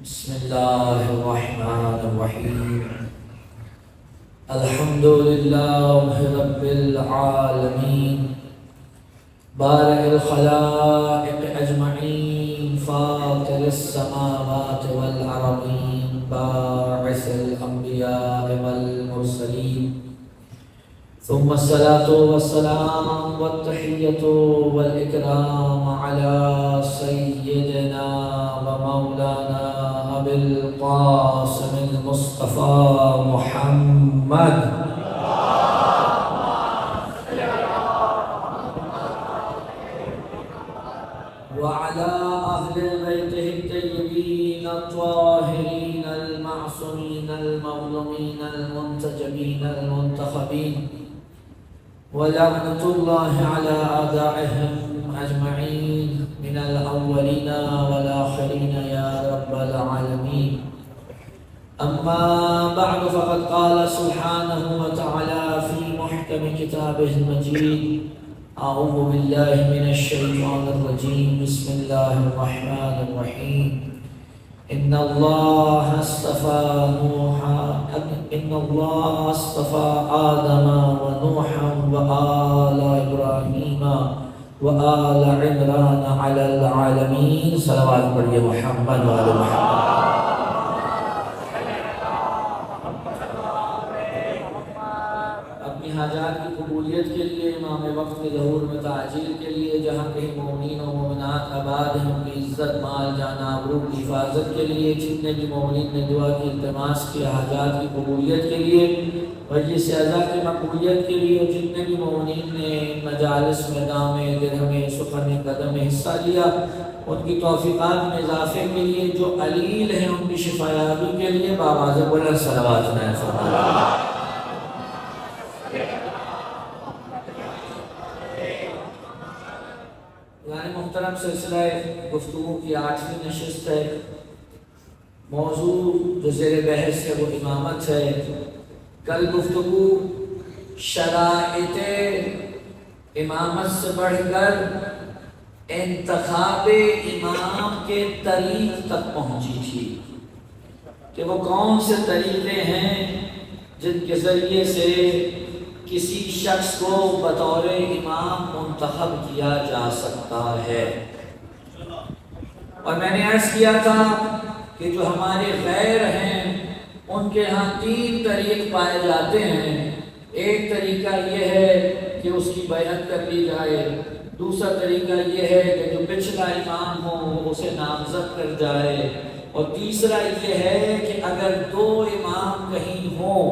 بسم الله الرحمن الرحيم. الحمد لله رب العالمين، بارئ الخلائق أجمعين، فاطر السماوات والأرضين، باعث الأنبياء والمرسلين، ثم الصلاة والسلام والتحية والإكرام على سيدنا ومولانا أبي القاسم المصطفى محمد وعلى أهل بيته الطيبين الطاهرين المعصومين المظلومين المنتجبين المنتخبين، ولعنة الله على أعدائهم أجمعين من الأولين والآخرين يا رب العالمين. أما بعد، فقد قال سبحانه وتعالى في محكم كتابه المجيد: أعوذ بالله من الشيطان الرجيم، بسم الله الرحمن الرحيم. إن الله اصطفى آدم ونوحا وآل إبراهيم وآل عمران على العالمين. صلوات پڑھیے محمد وآل محمد. اپنی حاجات کی قبولیت کے لیے، امام وقت کے ظہور میں تعجیل کے لیے، جہاں کہیں مومنین و مومنات آباد ہیں ان کی عزت، مال، جان، آبرو کی حفاظت کے لیے، جتنے بھی مومنین نے دعا کی التماس کی حاجات کی قبولیت کے لیے، مجلس اعزا کی مقبولیت کے لیے، جتنے بھی مومنین نے مجالس میں دام درہم سخن قدم میں حصہ لیا، ان کی توفیقات میں اضافے کے لیے، جو علیل ہیں ان کی شفایابی کے لیے بآواز بلند صلوات نائے فرمائے. یعنی محترم سلسلہ گفتگو کی 8ویں نشست ہے. موضوع جو زیر بحث ہے وہ امامت ہے. کل گفتگو شرائط امامت سے بڑھ کر انتخاب امام کے طریق تک پہنچی تھی کہ وہ کون سے طریقے ہیں جن کے ذریعے سے کسی شخص کو بطور امام منتخب کیا جا سکتا ہے. اور میں نے عرض کیا تھا کہ جو ہمارے غیر ہیں ان کے ہاں 3 طریق پائے جاتے ہیں. ایک طریقہ یہ ہے کہ اس کی بیعت کر لی جائے. دوسرا طریقہ یہ ہے کہ جو پچھلا امام ہو وہ اسے نامزد کر جائے. اور تیسرا یہ ہے کہ اگر 2 امام کہیں ہوں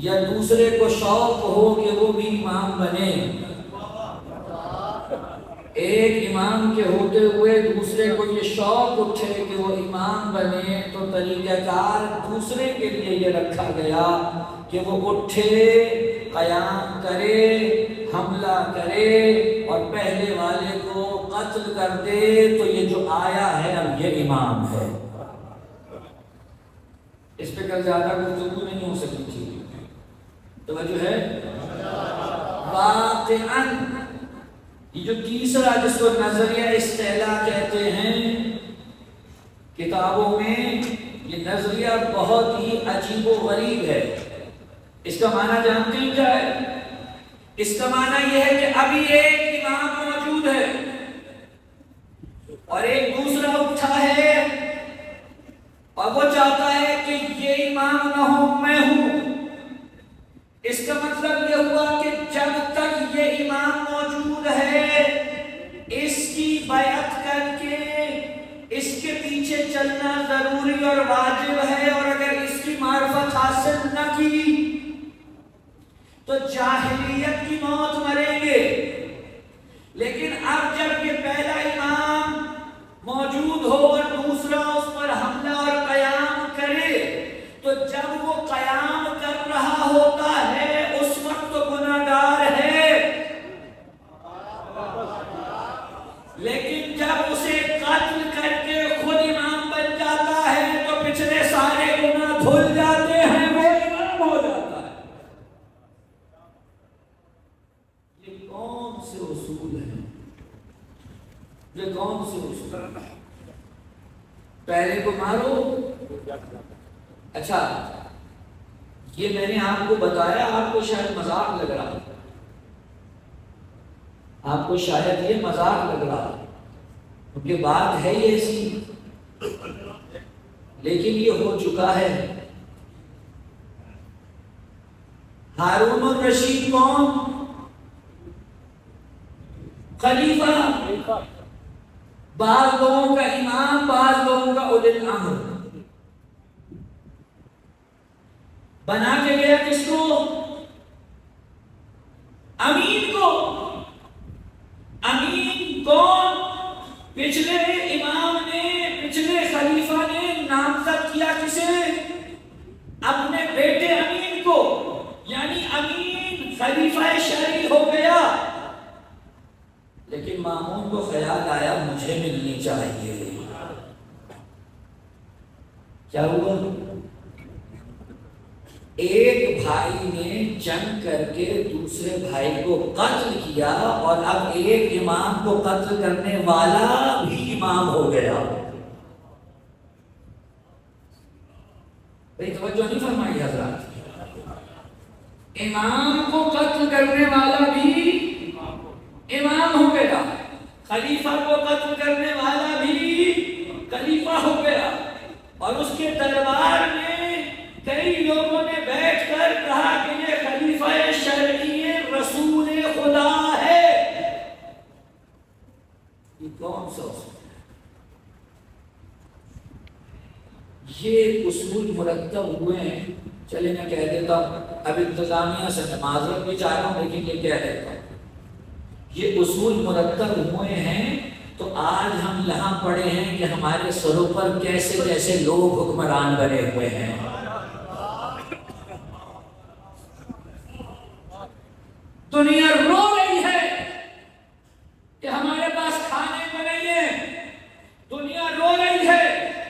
یا دوسرے کو شوق ہو کہ وہ بھی امام بنے، ایک امام کے ہوتے ہوئے دوسرے کو یہ شوق اٹھے کہ وہ امام بنے، تو طریقہ کار دوسرے کے لیے یہ رکھا گیا کہ وہ اٹھے، قیام کرے، حملہ کرے اور پہلے والے کو قتل کر دے تو یہ جو آیا ہے اب یہ امام ہے. اس پہ کل زیادہ گفتگو نہیں ہو سکی تھی. توجہ ہے. واقعاً یہ جو تیسرا جس کو نظریہ استعلا کہتے ہیں، کتابوں میں یہ نظریہ بہت ہی عجیب و غریب ہے. اس کا معنی جانتے ہیں کیا ہے؟ اس کا معنی یہ ہے کہ ابھی ایک امام موجود ہے اور ایک دوسرا اٹھا ہے اور وہ چاہتا ہے کہ یہ امام نہ ہو، میں ہوں. اس کا مطلب یہ ہوا کہ جب تک یہ امام موجود ہے اس کی بیعت کر کے اس کے پیچھے چلنا ضروری اور واجب ہے. اور اگر اس کی معرفت حاصل نہ کی تو جاہلیت کی موت مریں گے. لیکن اب جب یہ پہلا امام موجود ہو اور دوسرا اس پر حملہ اور قیام کرے تو جب وہ قیام کر رہا ہوتا ہے اس وقت تو گناہگار ہے، لیکن جب اسے قتل کر کے خود امام بن جاتا ہے تو پچھلے سارے گناہ دھل جاتے ہیں، وہ امام ہو جاتا ہے. یہ کون سے اصول ہیں؟ یہ کون سے اصول ہیں؟ پہلے کو مارو. اچھا یہ میں نے آپ کو بتایا، آپ کو شاید مذاق لگ رہا، آپ کو شاید یہ مذاق لگ رہا کیونکہ بات ہے یہ ایسی، لیکن یہ ہو چکا ہے. ہارون الرشید کون؟ خلیفہ، بعض لوگوں کا امام، بعض لوگوں کا اولی الامر. بنا کے گیا کس کو؟ امین کو. امین کون؟ پچھلے امام نے، پچھلے خلیفہ نے نامزد کیا کسے؟ اپنے بیٹے امین کو. یعنی امین خلیفہ شرعی ہو گیا. لیکن مامون کو خیال آیا مجھے ملنی چاہیے. کیا ہوا؟ ایک بھائی نے جنگ کر کے دوسرے بھائی کو قتل کیا، اور اب ایک امام کو قتل کرنے والا بھی امام ہو گیا. بھئی توجہ نہیں فرمائی حضرات؟ امام کو قتل کرنے والا بھی امام ہو گیا، خلیفہ کو قتل کرنے والا بھی خلیفہ ہو گیا. اور اس کے دربار میں کئی لوگوں نے بیٹھ کر کہا کہ یہ خلیفہ شرعی رسول خدا ہے. یہ کون سا یہ اصول مرتب ہوئے ہیں. چلے میں کہہ دیتا ہوں، اب انتظامیہ سے میں معذرت بھی چاہ رہا ہوں لیکن یہ کہہ دیتا ہوں، یہ اصول مرتب ہوئے ہیں. تو آج ہم یہاں پڑے ہیں کہ ہمارے سروں پر کیسے کیسے لوگ حکمران بنے ہوئے ہیں. دنیا رو رہی ہے کہ ہمارے پاس کھانے کو نہیں ہے. دنیا رو رہی ہے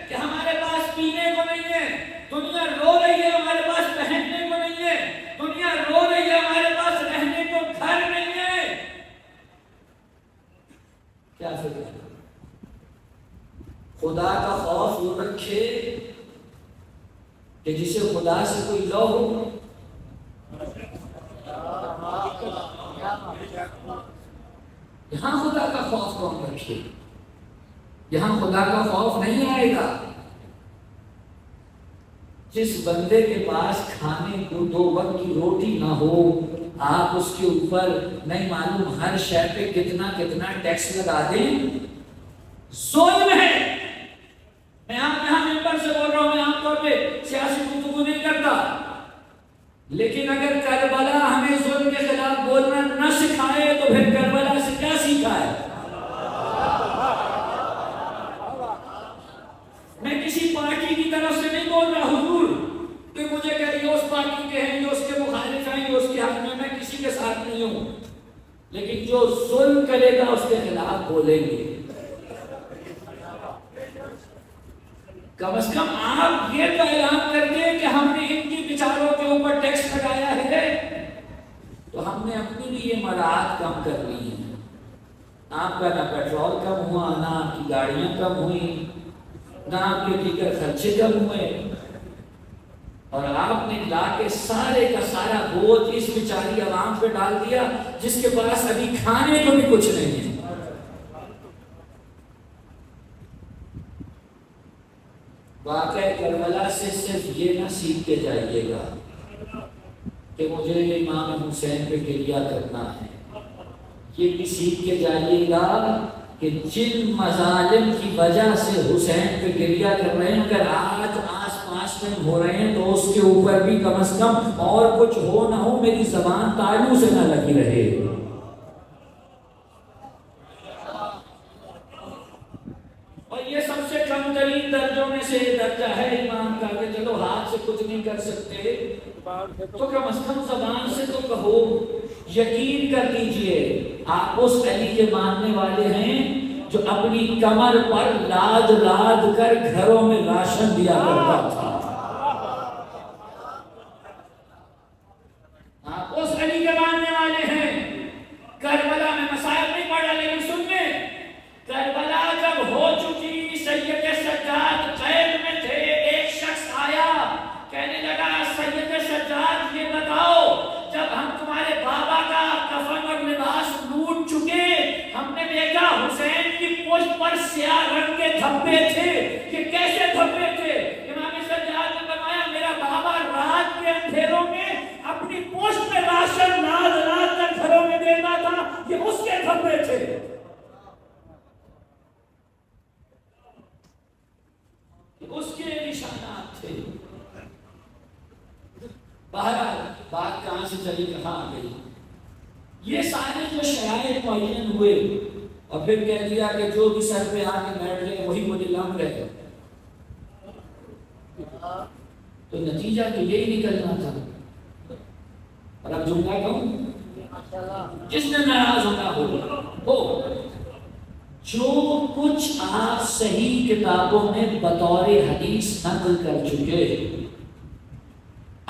کہ ہمارے پاس پینے کو نہیں ہے. دنیا رو رہی ہے ہمارے پاس پہننے کو نہیں ہے. دنیا رو رہی ہے ہمارے پاس رہنے کو گھر نہیں ہے. کیا فکر ہے؟ خدا کا خوف وہ رکھے کہ جسے خدا سے کوئی لو ہو. یہاں خدا کا خوف کون رکھے؟ یہاں خدا کا خوف نہیں آئے گا. جس بندے کے پاس کھانے کو 2 وقت کی روٹی نہ ہو، آپ اس کے اوپر نہیں معلوم ہر شے پہ کتنا کتنا ٹیکس لگا دیں، ظلم ہے. میں آپ یہاں ممبر سے بول رہا ہوں، میں عام طور پہ سیاسی گفتگو نہیں کرتا، لیکن اگر کربلا ہمیں ظلم کے خلاف بولنا نہ سکھائے تو پھر کربلا سے کیا سیکھا ہے؟ میں کسی پارٹی کی طرف سے نہیں بول رہا حضور کہ مجھے کہ یہ اس پارٹی کے ہیں، یہ اس کے مخالف ہیں، یہ اس کے حق میں کسی کے ساتھ نہیں ہوں، لیکن جو ظلم کرے گا اس کے خلاف بولیں گے. کم از کم آپ یہ تو اعلان کر دیں کہ ہم نے ان کی بیچاروں کے اوپر ٹیکس لگایا ہے تو ہم نے اپنی بھی یہ مراعات کم کر لی ہیں. آپ کا نہ پیٹرول کم ہوا، نہ آپ کی گاڑیاں کم ہوئی، نہ آپ کے دیگر خرچے کم ہوئے، اور آپ نے لا کے سارے کا سارا بوجھ اس بیچاری عوام پہ ڈال دیا جس کے پاس ابھی کھانے کو بھی کچھ نہیں ہے. واقعہ کربلا سے صرف یہ نہ سیکھ کے جائیے گا کہ مجھے امام حسین پہ گریہ کرنا ہے، یہ بھی سیکھ کے جائیے گا کہ جن مظالم کی وجہ سے حسین پہ گریہ کر رہے ہیں اگر آج آس پاس میں ہو رہے ہیں تو اس کے اوپر بھی کم از کم اور کچھ ہو نہ ہو میری زبان تالو سے نہ لگی رہے. اور یہ سب سے کم ترین درجوں میں سے درجہ ہے ایمان کا کہ چلو ہاتھ سے کچھ نہیں کر سکتے تو کم از کم زبان سے تو کہو. یقین کر لیجئے آپ اس علی کے ماننے والے ہیں جو اپنی کمر پر لاد لاد کر گھروں میں راشن دیا کرتا تھا. آپ اس علی کے ماننے والے ہیں. کربلا میں مسائل نہیں پڑا لیکن سن لیں، کربلا جب ہو چکی سید سجاد اس کے نشانات تھے. بہرحال بات کہاں سے چلی کہاں آ گئی. یہ سارے جو شرائط معین ہوئے اور پھر کہہ دیا کہ جو بھی سر پہ آ کے بیٹھ گئے وہی مدلام رہ گئے. تو نتیجہ تو یہی نکلنا تھا. اور اب جملہ کہوں جس نے ناراض ہونا ہو جو کچھ آپ صحیح کتابوں میں بطور حدیث نقل کر چکے،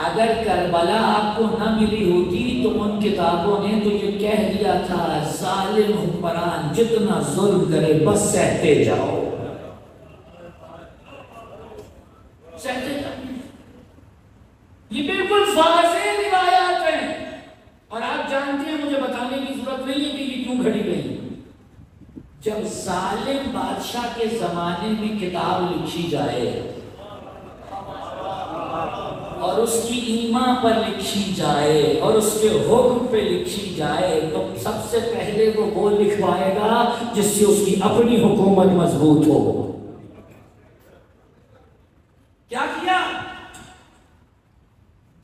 اگر کربلا آپ کو نہ ملی ہوتی تو ان کتابوں نے تو یہ کہہ دیا تھا ظالم حکمران جتنا ظلم کرے بس سہتے جاؤ، سہتے جاؤ. یہ بالکل واضح روایات ہیں اور آپ جانتے ہیں، مجھے بتانے کی ضرورت نہیں ہے کہ یہ کیوں گھڑی گئی. جب ظالم بادشاہ کے زمانے میں کتاب لکھی جائے اور اس کی ایمان پر لکھی جائے اور اس کے حکم پہ لکھی جائے تو سب سے پہلے وہ لکھوائے گا جس سے اس کی اپنی حکومت مضبوط ہو. کیا کیا؟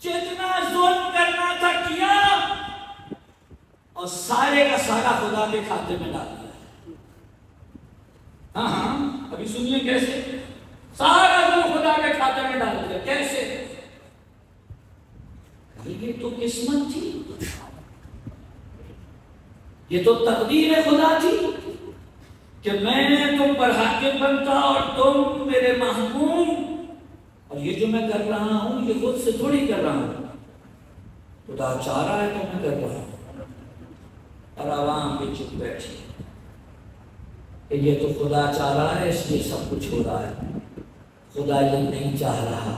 جتنا ظلم کرنا تھا کیا اور سارے کا سارا خدا کے کھاتے میں ڈال دیا. ہاں ابھی سنیے کیسے. سارا ظلم خدا کے کھاتے میں ڈال دیا. کیسے؟ یہ تو قسمت تھی، یہ تو تقدیر خدا تھی کہ میں تم پر حاکم بنتا اور تم میرے محکوم. اور یہ جو میں کر رہا ہوں یہ خود سے تھوڑی کر رہا ہوں، خدا چاہ رہا ہے تو میں کر رہا ہوں. اور عوام بھی چپ بیٹھی کہ یہ تو خدا چاہ رہا ہے اس لیے سب کچھ ہو رہا ہے. خدا یہ نہیں چاہ رہا،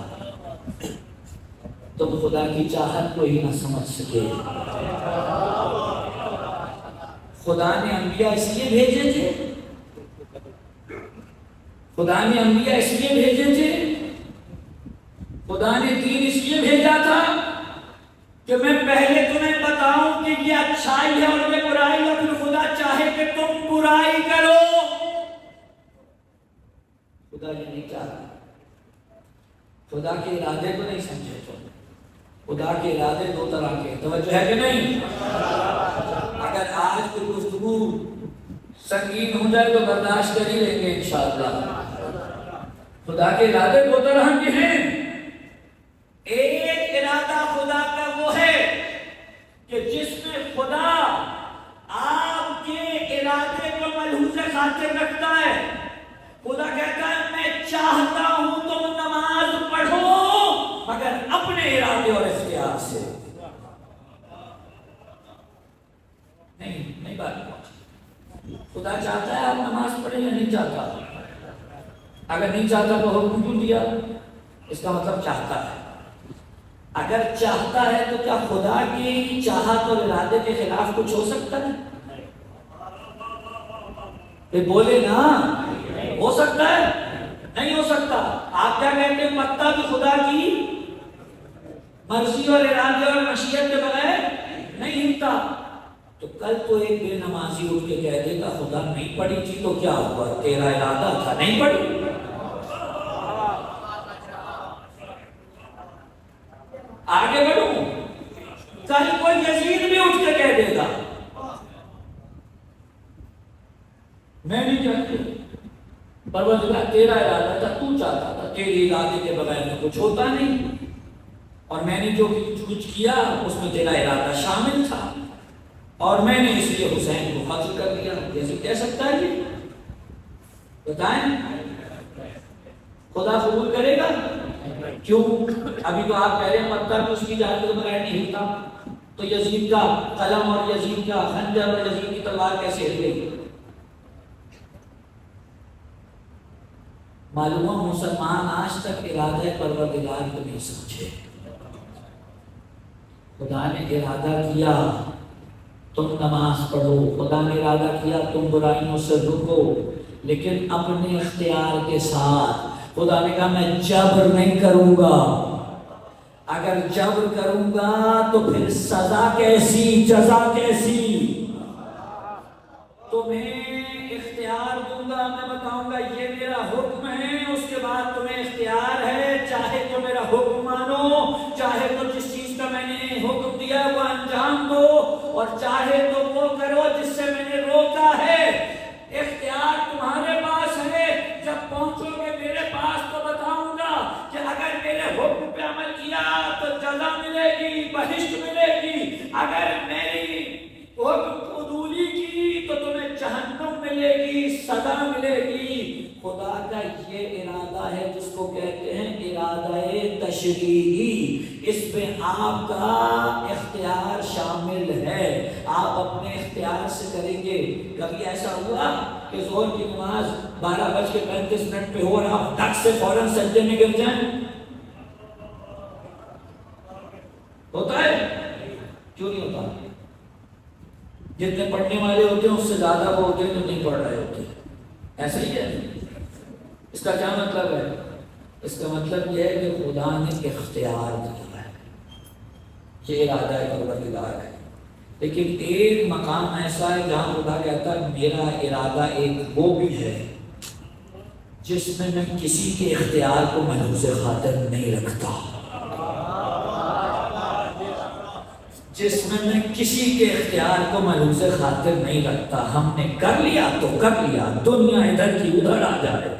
تم خدا کی چاہت کو ہی نہ سمجھ سکے. خدا نے انبیاء اس لیے بھیجے تھے، خدا نے انبیاء اس لیے بھیجے تھے، خدا نے دین اس لیے بھیجا تھا کہ میں پہلے تمہیں بتاؤں کہ یہ اچھائی ہے اور یہ برائی ہے، پھر خدا چاہے کہ تم برائی کرو. خدا یہ نہیں چاہتا. خدا کے ارادے کو نہیں سمجھے تو. خدا کے ارادے دو طرح کے، توجہ ہے کہ نہیں؟ اگر آج کوئی گفتگو سنگین ہو جائے تو برداشت کر ہی لیں گے انشاءاللہ. خدا کے ارادے دو طرح کے ہیں. ایک ارادہ خدا کا وہ ہے کہ جس میں خدا آپ کے ارادے کو ملحوظ خاطر رکھتا ہے. خدا کہتا ہے میں چاہتا ہوں تم نماز پڑھو مگر اپنے ارادے اور اختیار سے. نہیں بات پہنچی. خدا چاہتا ہے آپ نماز پڑھیں یا نہیں چاہتا؟ اگر نہیں چاہتا تو حکم کیوں دیا؟ اس کا مطلب چاہتا ہے. اگر چاہتا ہے تو کیا خدا کی چاہت اور ارادے کے خلاف کچھ ہو سکتا ہے؟ بولے نا، ہو سکتا ہے؟ نہیں ہو سکتا. آپ کیا کہتے ہیں؟ پتا بھی خدا کی مرضی اور ارادے اور مشیت کے بغیر نہیں ہلتا. تو کل تو ایک بے نمازی اٹھ کے کہہ دے گا خدا نہیں پڑھی تھی تو کیا ہوا، تیرا ارادہ تھا نہیں پڑھی. آگے بڑھوں، کل کوئی یزید بھی اٹھ کے کہہ دے گا میں نہیں چاہتی، پروردگار تیرا ارادہ تھا، تو چاہتا تھا، تیرے ارادے کے بغیر میں کچھ ہوتا نہیں، اور میں نے جو کچھ کیا اس میں تیرا ارادہ شامل تھا اور میں نے اس لیے حسین کو قتل کر دیا. جیسے کہہ سکتا ہے یہ؟ بتائیں خدا قبول کرے گا؟ کیوں؟ ابھی تو آپ کہہ رہے ہیں پتہ بھی اس کی جان کے بغیر نہیں ہلتا، تو یزید کا قلم اور یزید کا خنجر اور یزید کی تلوار کیسے ہل گئی؟ معلوم ہو مسلمان آج تک ارادہ پروردگار کو نہیں سمجھے. خدا نے ارادہ کیا تم نماز پڑھو، خدا نے ارادہ کیا تم برائیوں سے رکو، لیکن اپنے اختیار کے ساتھ. خدا نے کہا میں جبر نہیں کروں گا، اگر جبر کروں گا تو پھر سزا کیسی، جزا کیسی. تمہیں اختیار دوں گا، میں بتاؤں گا یہ میرا حکم ہے، اس کے بعد تمہیں اس کو کہتے ہیں ارادہ تشریعی، اس میں آپ کا اختیار شامل ہے، آپ اپنے اختیار سے کریں گے۔ کبھی ایسا ہوا کہ ظہر کی نماز 12:35 پہ ہو اور آپ ٹک سے فوراً سجدے میں گر جائیں؟ ہوتا ہے؟ کیوں نہیں ہوتا؟ جتنے پڑھنے والے ہوتے ہیں اس سے زیادہ وہ ہوتے ہیں جو نہیں پڑھ رہے ہوتے، ایسا ہی ہے۔ اس کا کیا مطلب ہے؟ اس کا مطلب یہ ہے کہ خدا نے اختیار دیا ہے، یہ ارادہ پروردگار ہے۔ لیکن ایک مقام ایسا ہے جہاں خدا کہتا ہے میرا ارادہ ایک وہ بھی ہے جس میں میں کسی کے اختیار کو ملحوظ خاطر نہیں رکھتا، جس میں کسی کے اختیار کو ملحوظ خاطر نہیں رکھتا۔ ہم نے کر لیا تو کر لیا، دنیا ادھر کی ادھر آ جائے،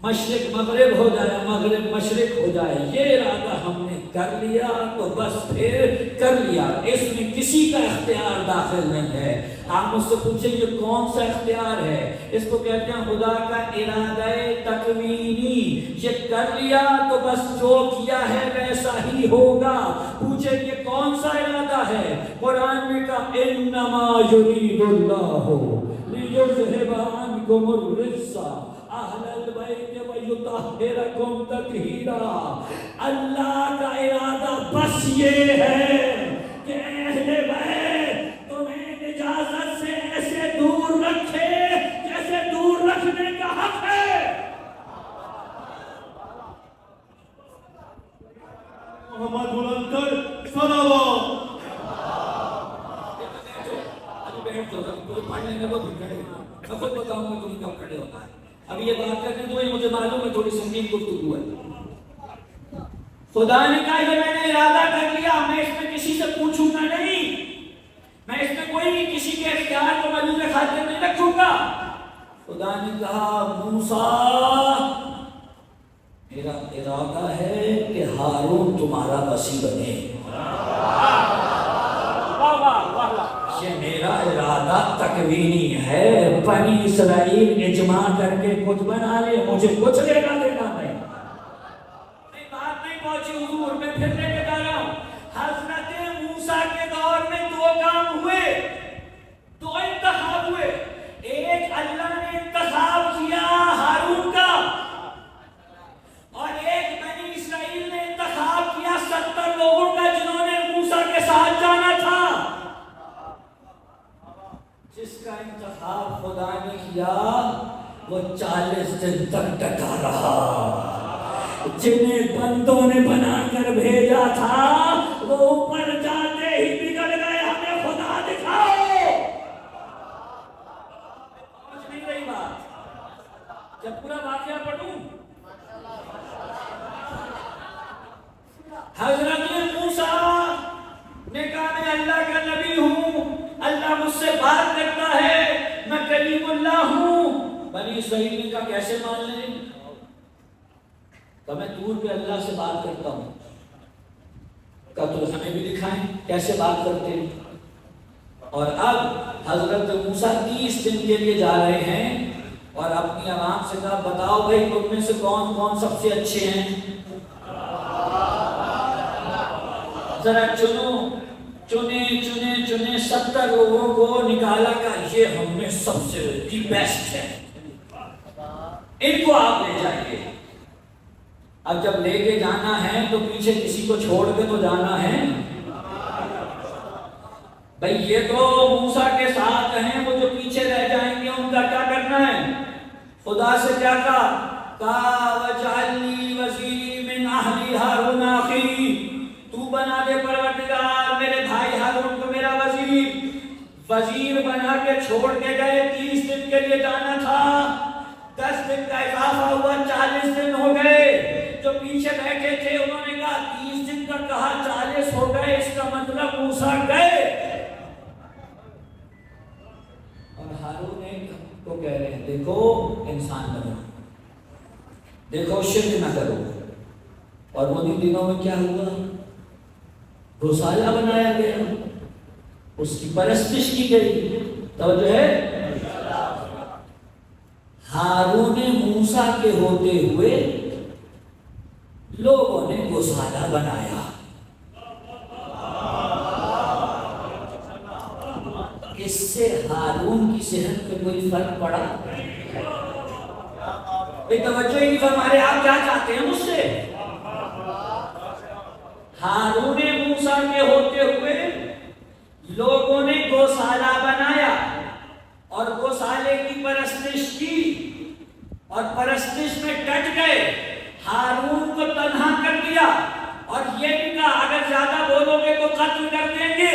مشرق مغرب ہو جائے، مغرب مشرق ہو جائے، یہ ارادہ ہم نے کر لیا تو بس پھر کر لیا، اس میں کسی کا اختیار داخل نہیں ہے۔ آپ مجھ سے پوچھیں یہ کون سا اختیار ہے؟ اس کو کہتے ہیں خدا کا ارادہ تکوینی، یہ کر لیا تو بس جو کیا ہے ویسا ہی ہوگا۔ پوچھیں یہ کون سا ارادہ ہے؟ قرآن میں کہا انما یرید اللہ لیذھب عنکم الرجس اہل البیت ویطہرکم تطہیرا۔ اللہ کا ارادہ بس یہ ہے کہ اہل بیت تمہیں نجاست سے ایسے دور رکھے جیسے دور رکھنے کا حق ہے۔ محمد بلند کر صلوات۔ پڑھنے میں وہ بھی کھڑے ہوئے، میں خود بتاؤں گا تم کب کھڑے ہوتا ہے۔ اب یہ بات کرنے دو، یہ مجھے معلوم ہے تھوڑی سنگین گفتگو ہے۔ خدا نے کہا کہ میں نے ارادہ کر لیا، میں اس میں کسی سے پوچھوں گا نہیں، میں اس میں کوئی بھی کسی کے اختیار کو ملحوظ خاطر نہیں رکھوں گا۔ خدا نے کہا موسیٰ میرا ارادہ ہے کہ ہارون تمہارا وصی بنے، یہ میرا ارادہ تکوینی ہے۔ بنی اسرائیل اجماع کر کے کچھ بنا لے، مجھے کچھ لینا دینا نہیں۔ بات نہیں پہنچی حضور، میں پھر لے کے جا رہا ہوں۔ حضرت موسیٰ کے دور میں دو کام ہوئے، دو انتخاب ہوئے۔ ایک اللہ نے انتخاب کیا ہارون کا، اور ایک بنی اسرائیل نے انتخاب کیا 70 لوگوں کا جنہوں نے موسیٰ کے ساتھ جانا تھا۔ جس کا انتخاب خدا نے کیا وہ 40 دن تک ڈٹا رہا، جنہیں بندوں نے بنا کر بھیجا تھا وہ اوپر جاتے ہی بگڑ گئے، ہمیں خدا دکھاؤ۔ سمجھ نہیں رہی بات؟ جب پورا واقعہ پڑھوں، حضرت موسیٰ نے کہا میں اللہ کا نبی ہوں، اللہ مجھ سے بات کرتا ہے، میں کلیم اللہ ہوں۔ بنی اسرائیل نے کہا کیسے مان لیں؟ کہ میں دور پہ اللہ سے بات کرتا ہوں۔ کہا تو ہمیں بھی دکھائیں کیسے بات کرتے ہیں۔ اور اب حضرت موسیٰ 30 دن کے لیے جا رہے ہیں اور اپنی عوام سے کہا بتاؤ بھائی تم میں سے کون کون سب سے اچھے ہیں، ذرا چنے 70 لوگوں کو نکالا کا یہ ہم میں سب سے دی بیسٹ ہے، ان کو آپ لے جائیے۔ اب جب لے کے جانا ہے تو پیچھے کسی کو چھوڑ کے تو جانا ہے بھئی، یہ تو موسیٰ کے ساتھ ہیں، وہ جو پیچھے رہ جائیں گے ان کا کیا کرنا ہے؟ خدا سے کیا کہا وَاجْعَلْنِي وَزِيرًا مِنْ أَهْلِي هَارُونَ أَخِي، تو بنا دے پروردگار میرے بھائی ہارون کو میرا وزیر بنا کے چھوڑ کے گئے۔ 30 دن کے لیے جانا تھا، 10 دن کا اضافہ ہوا، 40 دن ہو گئے۔ جو پیچھے بیٹھے تھے انہوں نے کہا 30 دن کا کہا 40 ہو گئے، اس کا مطلب موسیٰ گئے۔ اور ہارون کو کہہ رہے ہیں دیکھو انسان بنو، دیکھو شرک نہ کرو۔ اور وہ دنوں میں کیا ہوا؟ گوشالہ بنایا گیا، اس کی پرستش کی گئی۔ توجہ ہے؟ ہارون موسیٰ کے ہوتے ہوئے لوگوں نے گوشالہ بنایا. اس سے ہارون کی صحت پہ کوئی فرق پڑا؟ توجہ ہی نہیں فرما رہے. آپ کیا چاہتے ہیں مجھ سے؟ ہارون موسیٰ کے ہوتے ہوئے لوگوں نے گوشالہ بنایا اور گوشالے کی پرستش کی اور پرستش میں ڈٹ گئے. ہارون کو تنہا کر دیا اور یہ بھی کہا اگر زیادہ بولو گے تو قتل کر دیں گے.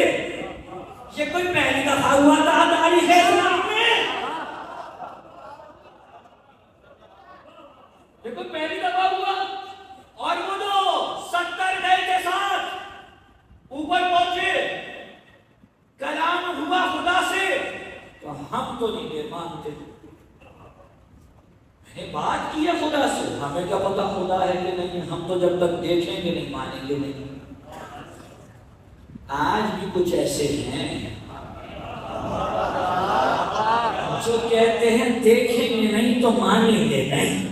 یہ کوئی پہلی دفعہ ہوا تھا تاریخ اسلام میں؟ یہ کوئی پہلی دفعہ ہوا؟ اور وہ جو 70 گئے کے ساتھ اوپر پہنچے کلام ہوا خدا سے تو ہم تو نہیں مانتے. میں نے بات کی ہے خدا سے, ہمیں کیا پتا خدا ہے کہ نہیں, ہم تو جب تک دیکھیں گے نہیں مانیں گے نہیں. آج بھی کچھ ایسے ہیں جو کہتے ہیں دیکھیں گے نہیں تو مانیں گے نہیں.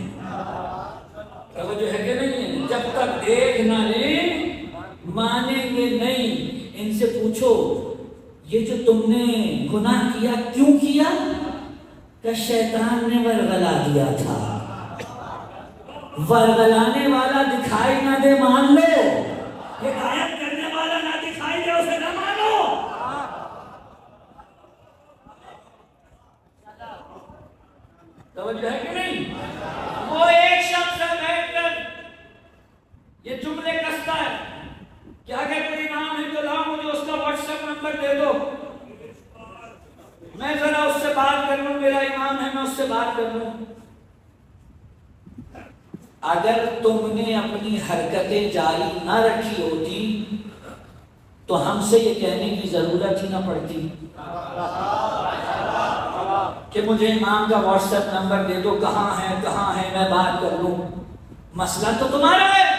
توجہ ہے کہ نہیں؟ جب تک دیکھ نہ لیں مانیں گے نہیں. ان سے پوچھو یہ جو تم نے گناہ کیا کیوں کیا؟ کہ شیطان نے ورغلا دیا تھا. ورغلانے والا دکھائی نہ دے مان لو, ہدایت کرنے والا نہ دکھائی دے اسے نہ مانو. توجہ ہے کہ نہیں؟ وہ ایک شخص ہے بیٹھ کر یہ جملے کستا ہے کہ اگر کوئی امام ہے تو لاؤ مجھے اس کا واٹس ایپ نمبر دے دو, میں ذرا اس سے بات کر لوں, میرا امام ہے میں اس سے بات کر لوں. اگر تم نے اپنی حرکتیں جاری نہ رکھی ہوتی تو ہم سے یہ کہنے کی ضرورت ہی نہ پڑتی کہ مجھے امام کا واٹس ایپ نمبر دے دو, کہاں ہے میں بات کر لوں. مسئلہ تو تمہارا ہے.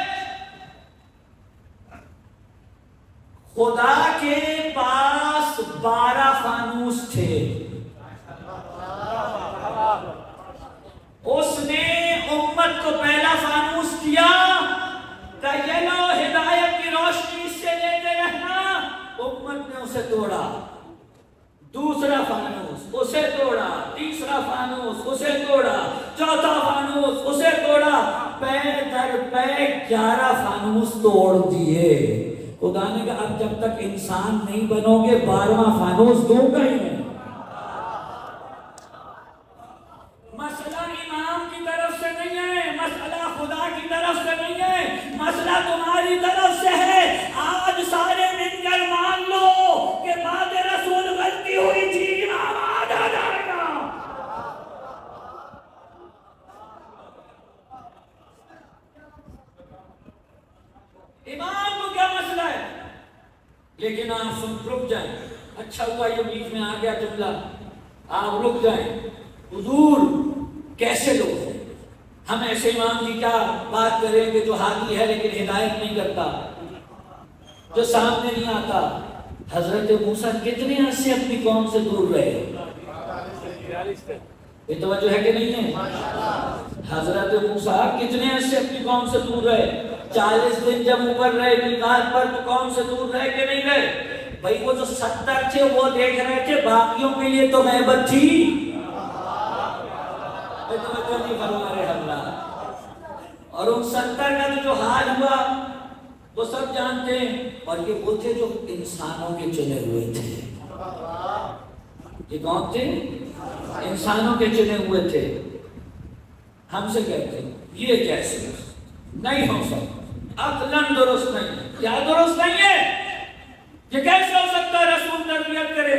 خدا کے پاس 12 فانوس تھے. اس نے امت کو پہلا فانوس دیا کہ یہ لو ہدایت کی روشنی سے لیتے رہنا. امت نے اسے توڑا. دوسرا فانوس اسے توڑا, تیسرا فانوس اسے توڑا, چوتھا فانوس اسے توڑا, پے در پے 11 فانوس توڑ دیے. خدا نے کہا اب جب تک انسان نہیں بنو گے 12واں فانوس دوں گا ہی نہیں. مسئلہ امام کی طرف سے نہیں ہے, مسئلہ خدا کی طرف سے نہیں ہے, مسئلہ تمہاری طرف سے ہے. آج سارے مل کر مان لو کہ بعد رسول غلطی ہوئی تھی, امام آج آ جائے گا. امام کو کیا مسئلہ ہے؟ لیکن آپ رک جائیں. اچھا ہوا یہ بیچ میں آ گیا جملہ, آپ رک جائیں. حضور کیسے لوگ ہیں؟ ہم ایسے امام کی کیا بات کریں کہ جو حاکی ہے لیکن ہدایت نہیں کرتا, جو سامنے نہیں آتا. حضرت موسیٰ کتنے عرصے اپنی قوم سے دور رہے؟ یہ توجہ ہے کہ نہیں ہے؟ حضرت موسیٰ کتنے عرصے اپنی قوم سے دور رہے؟ 40 دن جب اوپر رہے میقات پر تو قوم سے دور رہے کہ نہیں رہے؟ بھائی وہ جو 70 تھے وہ دیکھ رہے تھے, باقیوں کے لیے تو غیبت تھی. توجہ نہیں فرما رہے اللہ. اور ان 70 کا جو حال ہوا وہ سب جانتے ہیں. اور یہ وہ تھے جو انسانوں کے چنے ہوئے تھے. یہ کون تھے؟ انسانوں کے چنے ہوئے تھے. ہم سے کہتے ہیں یہ کیسے نہیں ہو سکتا, عقلاً درست نہیں. کیا درست نہیں ہے؟ یہ کیسے ہو سکتا ہے رسول تربیت کرے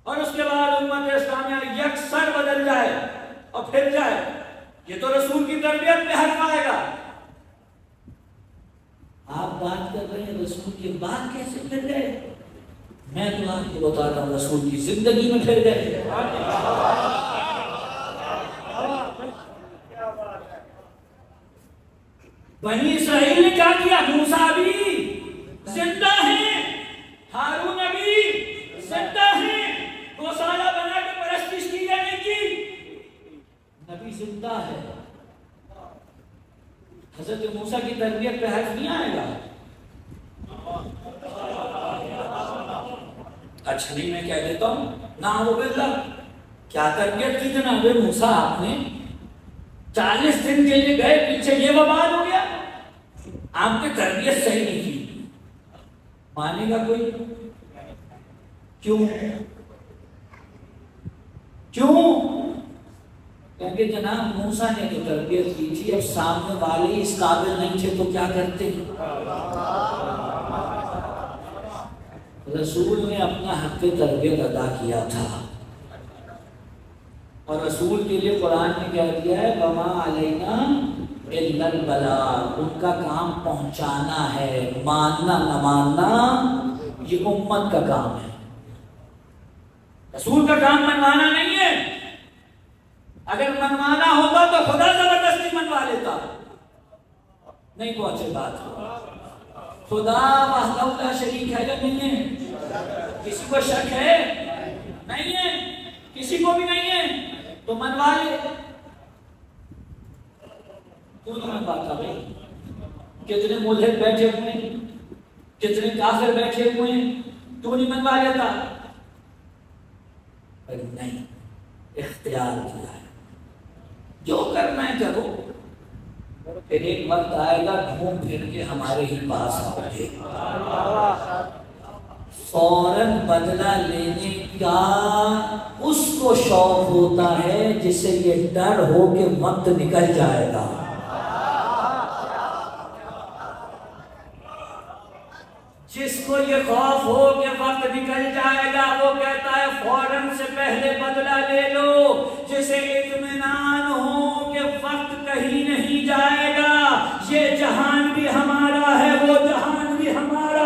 اور اس کے بعد امت اسلامیہ یکسر بدل جائے اور پھر جائے؟ یہ تو رسول کی تربیت میں حق آئے گا. آپ بات کر رہے ہیں رسول کی بات کیسے پھر گئے؟ میں تو آپ کو بتا رہا ہوں رسول کی زندگی میں پھر گئے. بنی اسرائیل نے کیا کیا؟ موسیٰ بھی زندہ ہیں, ہارون بھی زندہ ہیں, گوشالہ بنا کے پرستش کی یا نہیں کی؟ حضرت موسیٰ کی تربیت پہ حرف نہیں آئے گا؟ اچھا نہیں، میں کہہ دیتا ہوں، نعوذ باللہ، کیا تربیت کی جناب موسیٰ آپ نے؟ 40 دن کے لیے گئے پیچھے، یہ وبال ہو گیا، آپ کی تربیت صحیح نہیں کی، مانے گا کوئی؟ کیوں؟ کیونکہ جناب موسیٰ نے تو تربیت کی تھی، اب سامنے والے اس قابل نہیں تھے تو کیا کرتے؟ رسول نے اپنا حق تربیت ادا کیا تھا، اور رسول کے لیے قرآن نے کہہ دیا ہے وما علینا الا البلاغ، ان کا کام پہنچانا ہے، ماننا نہ ماننا یہ امت کا کام ہے، رسول کا کام منوانا نہیں ہے۔ اگر منوانا ہوتا تو خدا زبردستی منوا لیتا، نہیں پہنچے بات کو۔ خدا وحدہ لا شریک ہے یا نہیں ہے؟ کسی کو شک ہے؟ نہیں ہے، کسی کو بھی نہیں ہے، تو منوا لے۔ کیوں نہیں منواتا بھائی؟ کتنے ملحد بیٹھے ہوئے ہیں، کتنے کافر بیٹھے ہوئے ہیں، کیوں نہیں منوا لیتا؟ نہیں، اختیار کیا ہے، جو کرنا ہے کرو، پھر ایک وقت آئے گا گھوم پھر کے ہمارے ہی پاس آؤ گے۔ فوراً بدلہ لینے کا اس کو شوق ہوتا ہے جسے یہ ڈر ہو کہ وقت نکل جائے گا، جس کو یہ خوف ہو کہ وقت نکل جائے گا وہ کہتا ہے فوراً سے پہلے بدلہ لے لو، جسے اطمینان ہو کہ وقت کہیں نہیں جائے گا، یہ جہان بھی ہمارا ہے، وہ جہان بھی ہمارا۔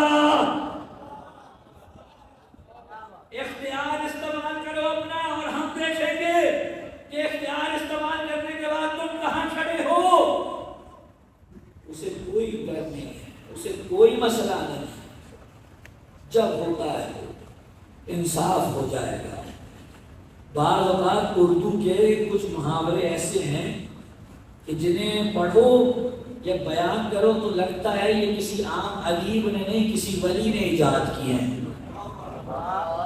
اختیار استعمال کرو اپنا، اور ہم دیکھیں گے کہ اختیار استعمال کرنے کے بعد تم کہاں کھڑے ہو۔ اسے کوئی ڈر نہیں ہے، اسے کوئی مسئلہ نہیں، جب ہوتا ہے انصاف ہو جائے گا۔ بعض اوقات اردو کے کچھ محاورے ایسے ہیں کہ جنہیں پڑھو یا بیان کرو تو لگتا ہے یہ کسی عام ادیب نے نہیں، کسی ولی نے ایجاد کیے ہیں،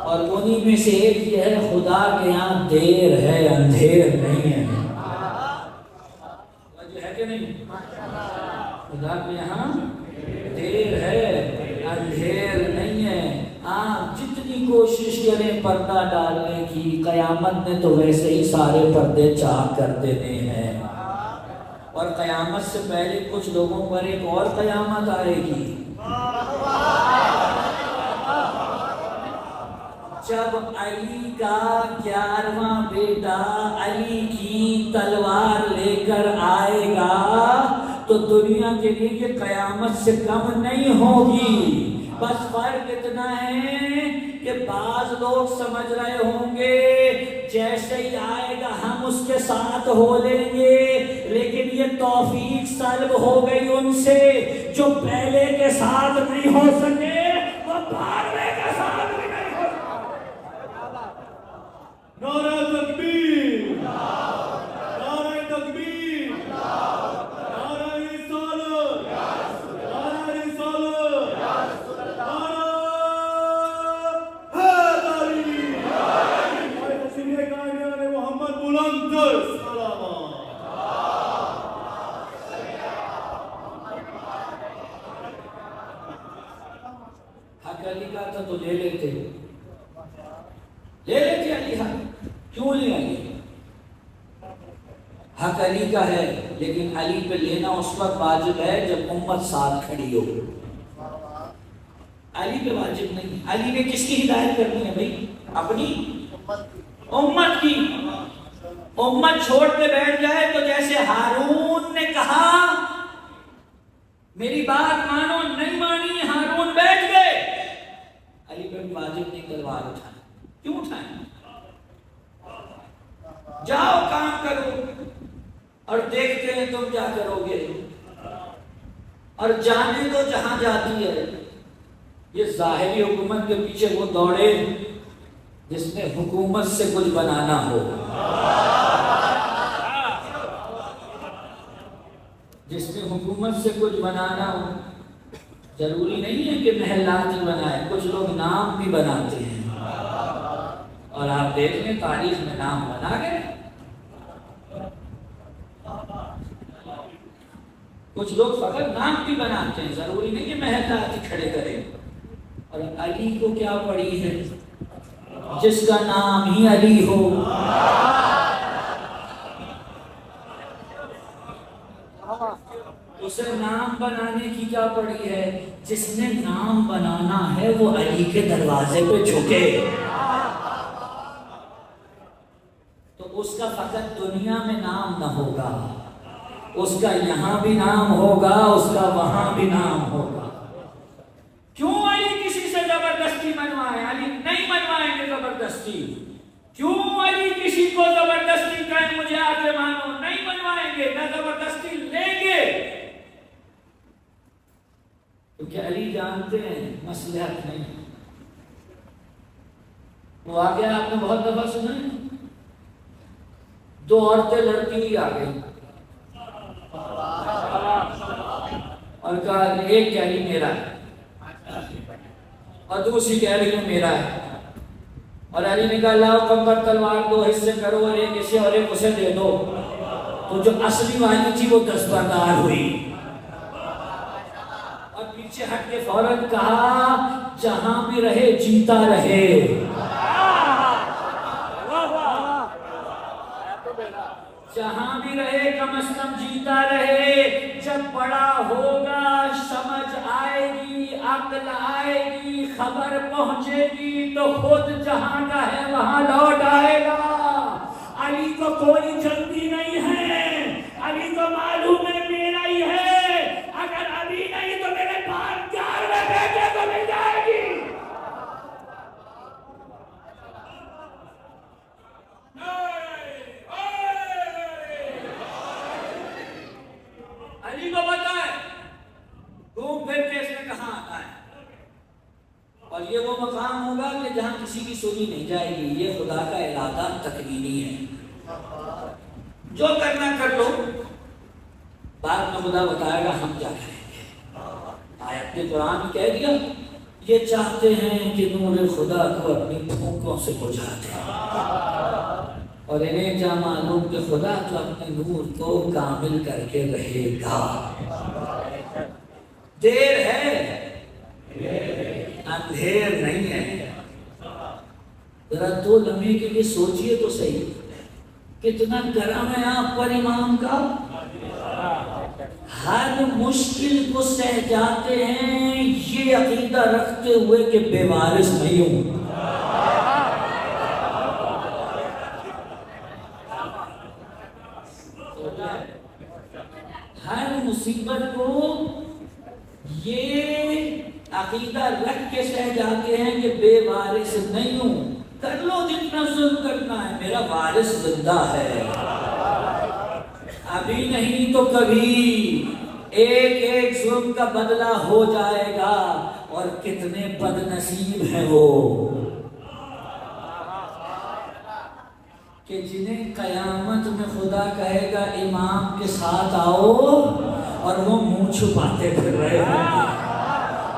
اور انہی میں سے ایک یہ ہے خدا کے یہاں دیر ہے اندھیر نہیں ہے۔ ہے کہ نہیں؟ خدا کے یہاں دیر ہے اندھیر نہیں ہے۔ آپ جتنی کوشش کریں پردہ ڈالنے کی، قیامت نے تو ویسے ہی سارے پردے چاک کر دینے ہیں، اور قیامت سے پہلے کچھ لوگوں پر ایک اور قیامت آئے گی، جب علی کا 11واں بیٹا علی کی تلوار لے کر آئے گا تو دنیا کے لیے یہ قیامت سے کم نہیں ہوگی۔ بس فرق اتنا ہے کہ بعض لوگ سمجھ رہے ہوں گے جیسے ہی آئے گا ہم اس کے ساتھ ہو لیں گے، لیکن یہ توفیق سلب ہو گئی ان سے جو پہلے کے ساتھ نہیں ہو سکے، وہ بھاگنے کے ساتھ بھی نہیں ہو سکے۔ نعرہ تکبیر، نعرہ تکبیر، نعرہ رسالت، نعرہ رسالت، نعرہ حیدری، تشریح کائنات محمد بلند تر سلامات۔ حق علی کا تھا تو لے لیتے علی حق، کیوں لے علی؟ حق علی کا ہے، لیکن علی پہ لینا اس وقت واجب ہے جب امت ساتھ کھڑی ہو، علی پہ واجب نہیں۔ علی نے کس کی ہدایت کرنی ہے بھائی؟ اپنی امت کی۔ امت چھوڑ کے بیٹھ جائے تو جیسے ہارون نے کہا میری بات مانو، نہیں مانی، ہارون بیٹھ گئے، علی پہ واجب نہیں تلوار اٹھائیں۔ کیوں اٹھائیں؟ جاؤ کام کرو اور دیکھتے ہیں تم کیا کرو گے، اور جانے دو جہاں جاتی ہے۔ یہ ظاہری حکومت کے پیچھے وہ دوڑے جس نے حکومت سے کچھ بنانا ہو، جس نے حکومت سے کچھ بنانا ہو، ضروری نہیں ہے کہ محلات ہی بنائے، کچھ لوگ نام بھی بناتے ہیں، اور آپ دیکھ لیں تاریخ میں نام بنا گئے۔ کچھ لوگ فقط نام بھی بناتے ہیں، ضروری نہیں کہ محلات ہی کھڑے کریں۔ اور علی کو کیا پڑی ہے؟ جس کا نام ہی علی ہو۔ اسے نام بنانے کی کیا پڑی ہے؟ جس نے نام بنانا ہے وہ علی کے دروازے پہ جھکے، تو اس کا فقط دنیا میں نام نہ ہوگا، اس کا یہاں بھی نام ہوگا، اس کا وہاں بھی نام ہوگا۔ کیوں علی کسی سے زبردستی منوائے؟ علی نہیں منوائیں گے زبردستی۔ کیوں علی کسی کو زبردستی کہیں مجھے آ کے مانو؟ نہیں منوائیں گے، نہ زبردستی لیں گے، کیونکہ علی جانتے ہیں مصلحت نہیں۔ وہ آگے آپ نے بہت دفعہ سنا ہے، دو عورتیں لڑتی ہوئی آ گئی اور کہا ایک کہہ رہی میرا ہے اور دوسری کہہ رہی ہے میرا ہے، اور علی نے کہا لاؤ کمبر تلوار دو حصے کرو، اور ایک اسے اور ایک اسے دے دو، تو جو اصلی والی تھی وہ دستبردار ہوئی، اور پیچھے ہٹ کے فوراً کہا جہاں بھی رہے جیتا رہے، جہاں بھی رہے کم از کم جیتا رہے، جب بڑا ہوگا سمجھ آئے گی، عقل آئے گی، خبر پہنچے گی تو خود جہاں کا ہے وہاں لوٹ آئے گا۔ علی کو کوئی جلدی نہیں ہے، علی کو معلوم ہے میرا ہی ہے، اگر علی نہیں تو میرے 5 بیٹے کو مل جائے گی۔ علی کو پتا ہے گھوم پھر کے اس نے کہاں آنا ہے، اور یہ وہ مقام ہوگا کہ جہاں کسی کی سنی نہیں جائے گی۔ یہ خدا کا ارادہ تکوینی ہے، جو کرنا کر لو، بعد میں خدا بتائے گا ہم کیا کریں گے۔ آیت نے قرآن کہہ دیا یہ چاہتے ہیں کہ نور خدا کو اپنی پھونکوں سے بجھا دیں، اور انہیں کیا معلوم کہ خدا تو اپنے نور کو کامل کر کے رہے گا۔ دیر ہے، اندھیر نہیں ہے۔ ذرا 2 لمحے کے لیے سوچئے تو صحیح، کتنا کرم ہے آپ پر امام کا، ہر مشکل کو سہ جاتے ہیں یہ عقیدہ رکھتے ہوئے کہ بے وارث نہیں ہوں۔ ہر مصیبت کو یہ عقیدہ رکھ کے سہ جاتے ہیں کہ بے وارث نہیں ہوں، کر لو جتنا ظلم کرنا ہے، میرا وارث زندہ ہے، ابھی نہیں تو کبھی ایک ایک ظلم کا بدلہ ہو جائے گا، اور کتنے بد نصیب ہیں وہ کہ جنہیں قیامت میں خدا کہے گا امام کے ساتھ آؤ، اور وہ منہ چھپاتے پھر رہے ہوں گے،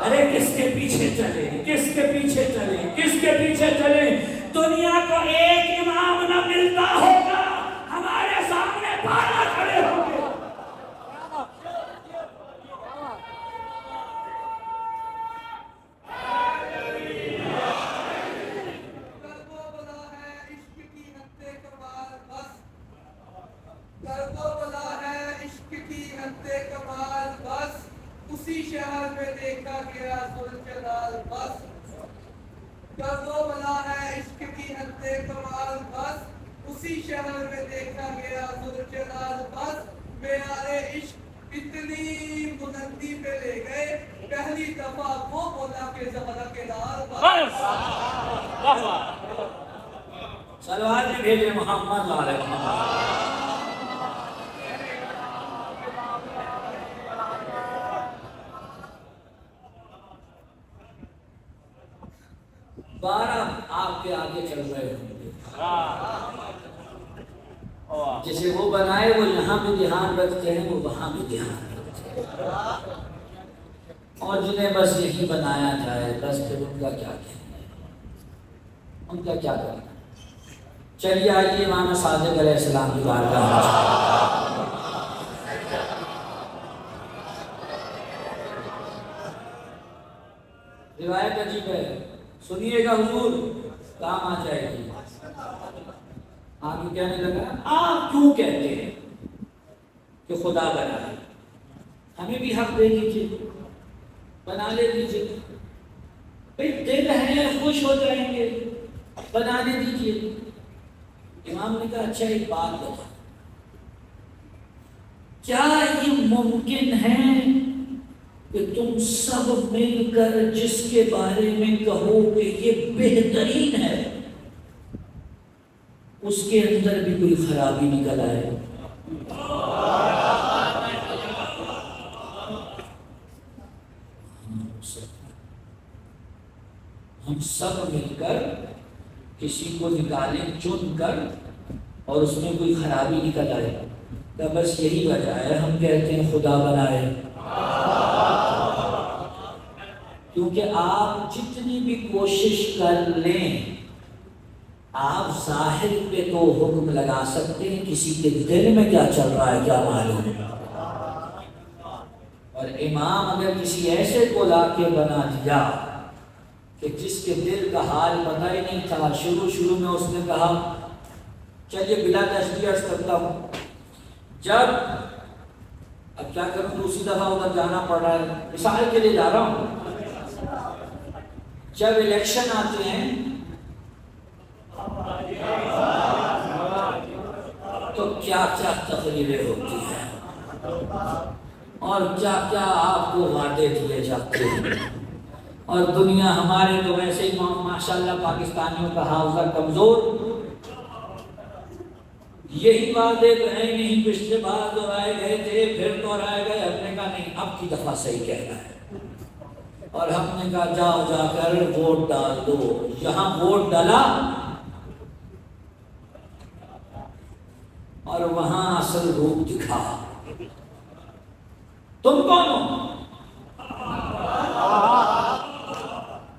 ارے کس کے پیچھے چلے، کس کے پیچھے چلے، کس کے پیچھے چلے؟ دنیا کو ایک امام نہ ملتا ہوگا، ہمارے سامنے 12 کھڑے ہوں گے۔ اسی شہر میں دیکھا گیا ذوالجلال بس، گرد و بلا ہے عشق کی حد کمال بس، اسی شہر میں دیکھا گیا ذوالجلال بس، معیار عشق اتنی بلندی پہ لے گئے، پہلی دفعہ وہ بولا کہ زہرا کے لال بس۔ صلوات میں بھیجے محمد علیہ محمد۔ 12 آپ کے آگے چل رہے ہوں گے، جسے وہ بنائے وہ یہاں بھی دھیان رکھتے ہیں، وہ وہاں بھی دھیان رکھتے ہیں، اور جنہیں بس یہی بنایا جائے بس پھر ان کا کیا کہنا ہے، ان کا کیا کرنا ہے۔ چلیے آئیے امام صادق علیہ السلام کی بارگاہ میں۔ روایت عجیب ہے، سنیے گا حضور کام آ جائے گی۔ آگے کہنے لگا آپ کیوں کہتے ہیں کہ خدا بنا ہے؟ ہمیں بھی حق دے دیجیے، بنا لے دیجیے، بھئی دل ہے خوش ہو جائیں گے، بنا لے دیجیے۔ امام نے کہا اچھا ایک بات بتا، کیا یہ ممکن ہے کہ تم سب مل کر جس کے بارے میں کہو کہ یہ بہترین ہے اس کے اندر بھی کوئی خرابی نکل آئے؟ ہم سب مل کر کسی کو نکالیں چن کر اور اس میں کوئی خرابی نکل آئے، تو بس یہی وجہ ہے ہم کہتے ہیں خدا بنائے۔ کیونکہ آپ جتنی بھی کوشش کر لیں آپ ظاہر پہ تو حکم لگا سکتے ہیں، کسی کے دل میں کیا چل رہا ہے کیا معلوم۔ اور امام اگر کسی ایسے کو لا کے بنا دیا کہ جس کے دل کا حال پتہ ہی نہیں تھا، شروع میں اس نے کہا چلیے بلا تشبیہ عرض کرتا ہوں، جب اب کیا کروں دوسری دفعہ ادھر جانا پڑ رہا ہے، مثال کے لیے جا رہا ہوں، جب الیکشن آتے ہیں تو کیا کیا تقریریں ہوتی ہیں اور کیا کیا آپ کو وعدے دیے جاتے ہیں، اور دنیا ہمارے تو ویسے ہی ماشاءاللہ پاکستانیوں کا حافظہ کمزور، یہی وعدے تو ہے نہیں، پچھلے بار دہرائے گئے تھے پھر دہرائے گئے، ہم نے کہا نہیں اب کی دفعہ صحیح کہنا ہے، اور ہم نے کہا جاؤ جا کر ووٹ ڈال دو۔ یہاں ووٹ ڈالا اور وہاں اصل روپ دکھا، تم کون ہو؟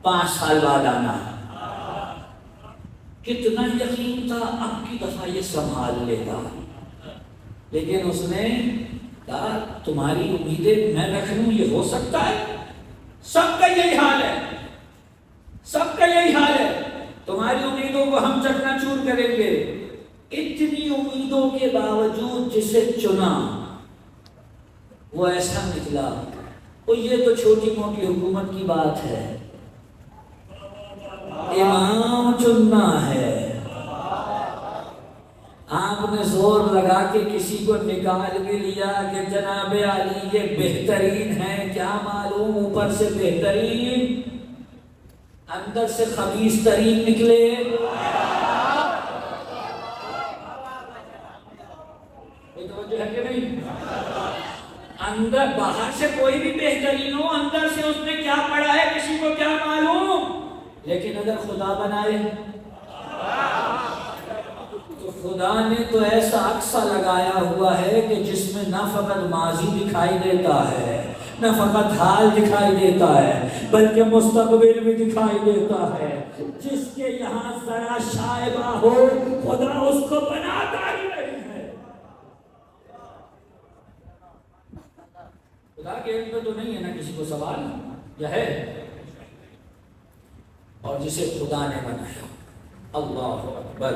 5 سال بعد آنا، کتنا یقین تھا اب کی دفعہ یہ سنبھال لے گا، لیکن اس نے کہا تمہاری امیدیں میں رکھ لوں یہ ہو سکتا ہے؟ سب کا یہی حال ہے، سب کا یہی حال ہے، تمہاری امیدوں کو ہم چکنا چور کریں گے۔ اتنی امیدوں کے باوجود جسے چنا وہ ایسا نکلا، وہ یہ تو چھوٹی موٹی حکومت کی بات ہے، امام چننا ہے۔ آپ نے زور لگا کے کسی کو نکال بھی لیا کہ جناب علی یہ بہترین ہے، کیا معلوم اوپر سے بہترین اندر سے خبیث ترین نکلے۔ توجہ ہے کہ نہیں؟ اندر باہر سے کوئی بھی بہترین ہو، اندر سے اس نے کیا پڑھا ہے کسی کو کیا معلوم، لیکن اگر خدا بنائے تو خدا نے تو ایسا عکسہ لگایا ہوا ہے کہ جس میں نہ فقط ماضی دکھائی دیتا ہے، نہ فقط حال دکھائی دیتا ہے، بلکہ مستقبل بھی دکھائی دیتا ہے۔ جس کے یہاں ذرا شائبہ ہو خدا اس کو بناتا ہی نہیں ہے۔ خدا کے علم میں تو نہیں ہے نا کسی کو سوال، یا ہے؟ اور جسے خدا نے بنایا، اللہ اکبر،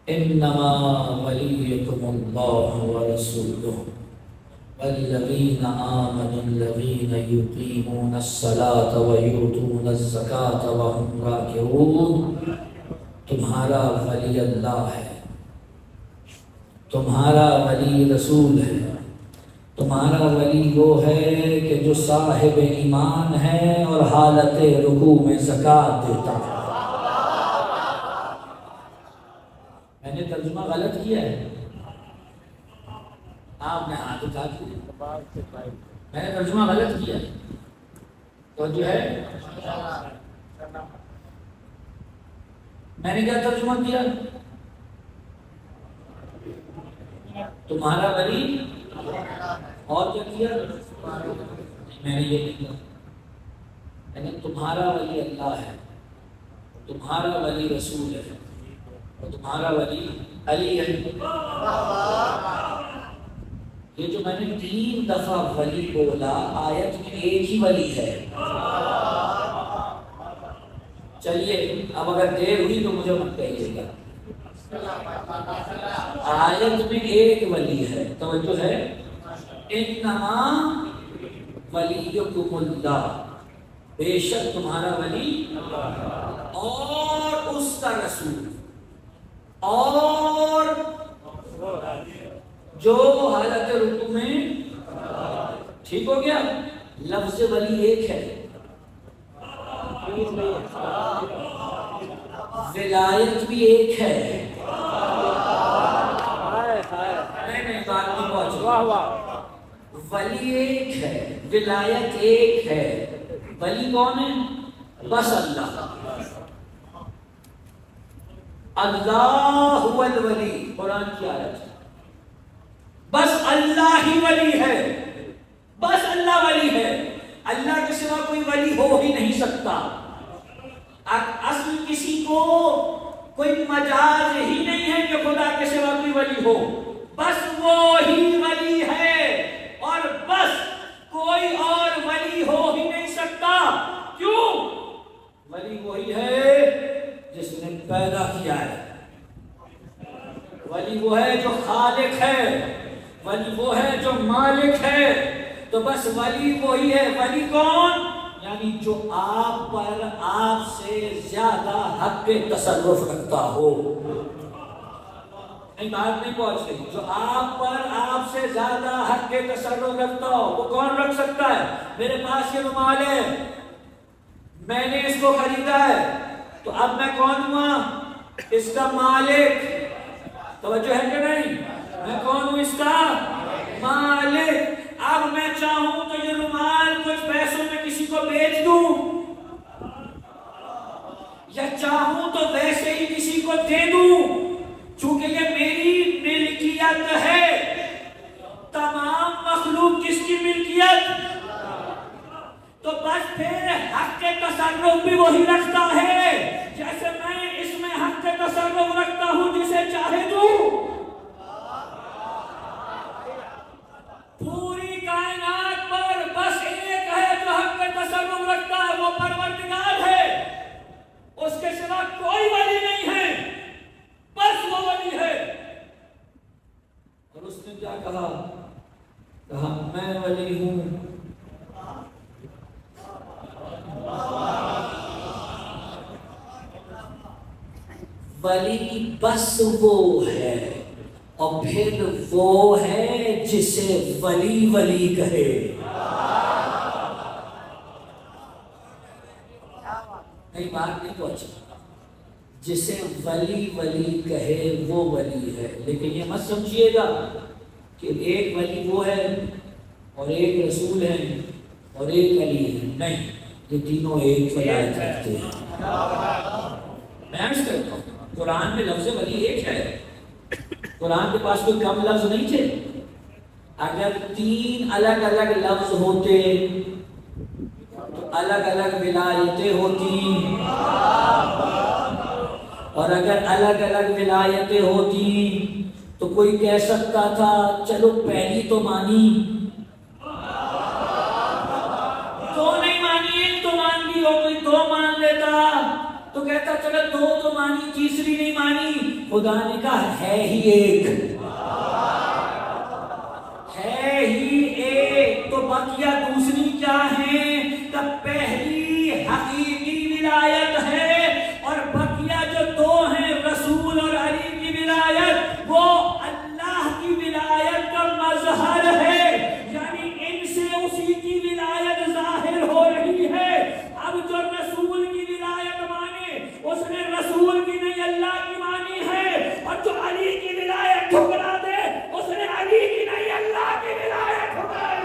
انما ولیکم اللہ ورسولہ والذین آمنوا الذین یقیمون الصلاة ویؤتون الزکاة وهم راکعون۔ تمہارا ولی اللہ ہے، تمہارا ولی رسول ہے، تمہارا ولی وہ ہے کہ جو صاحب ایمان ہے اور حالت رکوع میں زکوٰۃ دیتا ہے۔ میں نے ترجمہ غلط کیا ہے، آپ نے ہاتھ اٹھا دیا، میں نے ترجمہ غلط کیا تو جو ہے میں نے کیا ترجمہ کیا؟ تمہارا ولی اور کیا کیا؟ میں نے یہ نہیں کہا، لیکن تمہارا ولی اللہ ہے، تمہارا ولی رسول ہے، اور تمہارا ولی علی ہے۔ یہ جو میں نے 3 دفعہ ولی بولا، آیت میں ایک ہی ولی ہے۔ چلیے اب اگر دیر ہوئی تو مجھے مت کہیے گا، آیت میں ایک ولی ہے، توجہ ہے، انما ولیکم اللہ، بے شک تمہارا ولی اور اس کا رسول، اور جو حالت رکوع میں، ٹھیک ہو گیا؟ لفظ ولی ایک ہے، ولایت بھی ایک ہے، نہیں بات نہیں پہنچی، ولی ایک ہے، ولایت ایک ہے، ولی کون ہے؟ بس اللہ، اللہ هو الولی، قرآن کی آیت، بس اللہ ہی ولی ہے، بس اللہ ولی ہے، اللہ کے سوا کوئی ولی ہو ہی نہیں سکتا۔ اصل کسی کو کوئی مجاز ہی نہیں ہے کہ خدا کے سوا کوئی ولی ہو، بس وہی ولی ہے، اور بس کوئی اور ولی ہو ہی نہیں سکتا۔ کیوں؟ ولی وہی ہے جس نے پیدا کیا ہے، ولی وہ ہے جو خالق ہے، ولی وہ ہے جو مالک ہے، تو بس ولی وہی ہے۔ ولی کون؟ یعنی جو آپ پر آپ سے زیادہ حق تصرف رکھتا ہو، نہیں بات نہیں پہنچ رہی، جو آپ پر آپ سے زیادہ حق تصرف رکھتا ہو، وہ کون رکھ سکتا ہے؟ میرے پاس یہ رومال ہے، میں نے اس کو خریدا ہے، تو اب میں کون ہوا؟ اس کا مالک، توجہ ہے کہ نہیں؟ میں کون ہوں؟ اس کا مالک۔ اب میں چاہوں تو یہ رومال کچھ پیسوں میں کسی کو بیچ دوں، یا چاہوں تو ویسے ہی کسی کو دے دوں، چونکہ یہ میری ملکیت ہے۔ تمام مخلوق کس کی ملکیت؟ تو بس پھر حق تصرف بھی وہی رکھتا ہے، جیسے میں اس میں حق تصرف رکھتا ہوں جسے چاہے دوں۔ پوری کائنات پر بس ایک ہے جو حق تصرف رکھتا ہے، وہ پروردگار ہے، اس کے سوا کوئی ولی نہیں ہے، بس وہ ولی ہے۔ اور اس نے کیا کہا؟ کہا میں ولی ہوں، ولی بس وہ ہے، اور پھر وہ ہے جسے ولی ولی کہے۔ نہیں بات نہیں پہنچی، جسے ولی ولی کہے وہ ولی ہے۔ لیکن یہ مت سمجھیے گا کہ ایک ولی وہ ہے اور ایک رسول ہے اور ایک علی ہے، نہیں، یہ تینوں ایک ولایت رکھتے ہیں۔ میں عرض کرتا ہوں قرآن میں لفظ ولی ایک ہے، قرآن کے پاس کوئی کم لفظ نہیں تھے۔ اگر 3 الگ الگ لفظ ہوتے تو الگ الگ ولایتیں ہوتی، اور اگر الگ الگ ولایتیں ہوتی تو کوئی کہہ سکتا تھا چلو پہلی تو مانی، تو نہیں مانی، ایک تو مان لی، اور کوئی 2 مان لیتا تو کہتا چلو 2 تو مانی، تیسری نہیں مانی۔ خدا نے کہا ہے ہی ایک، ہے ہی ایک، تو بقیہ دوسری کیا ہے؟ کہ پہلی حقیقی ولایت ہے، اور بقیہ جو 2 ہیں رسول اور علی کی ولایت، وہ اللہ کی ولایت کا مظہر ہے، یعنی ان سے اسی کی ولایت ظاہر ہو رہی ہے۔ اب جو رسول کی ولایت مانے اس نے رسول کی نہیں اللہ کی مانی ہے، اور جو علی کی ولایت ٹھکرا دے اس نے علی کی نہیں اللہ کی ولایت ٹھکرائی۔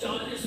40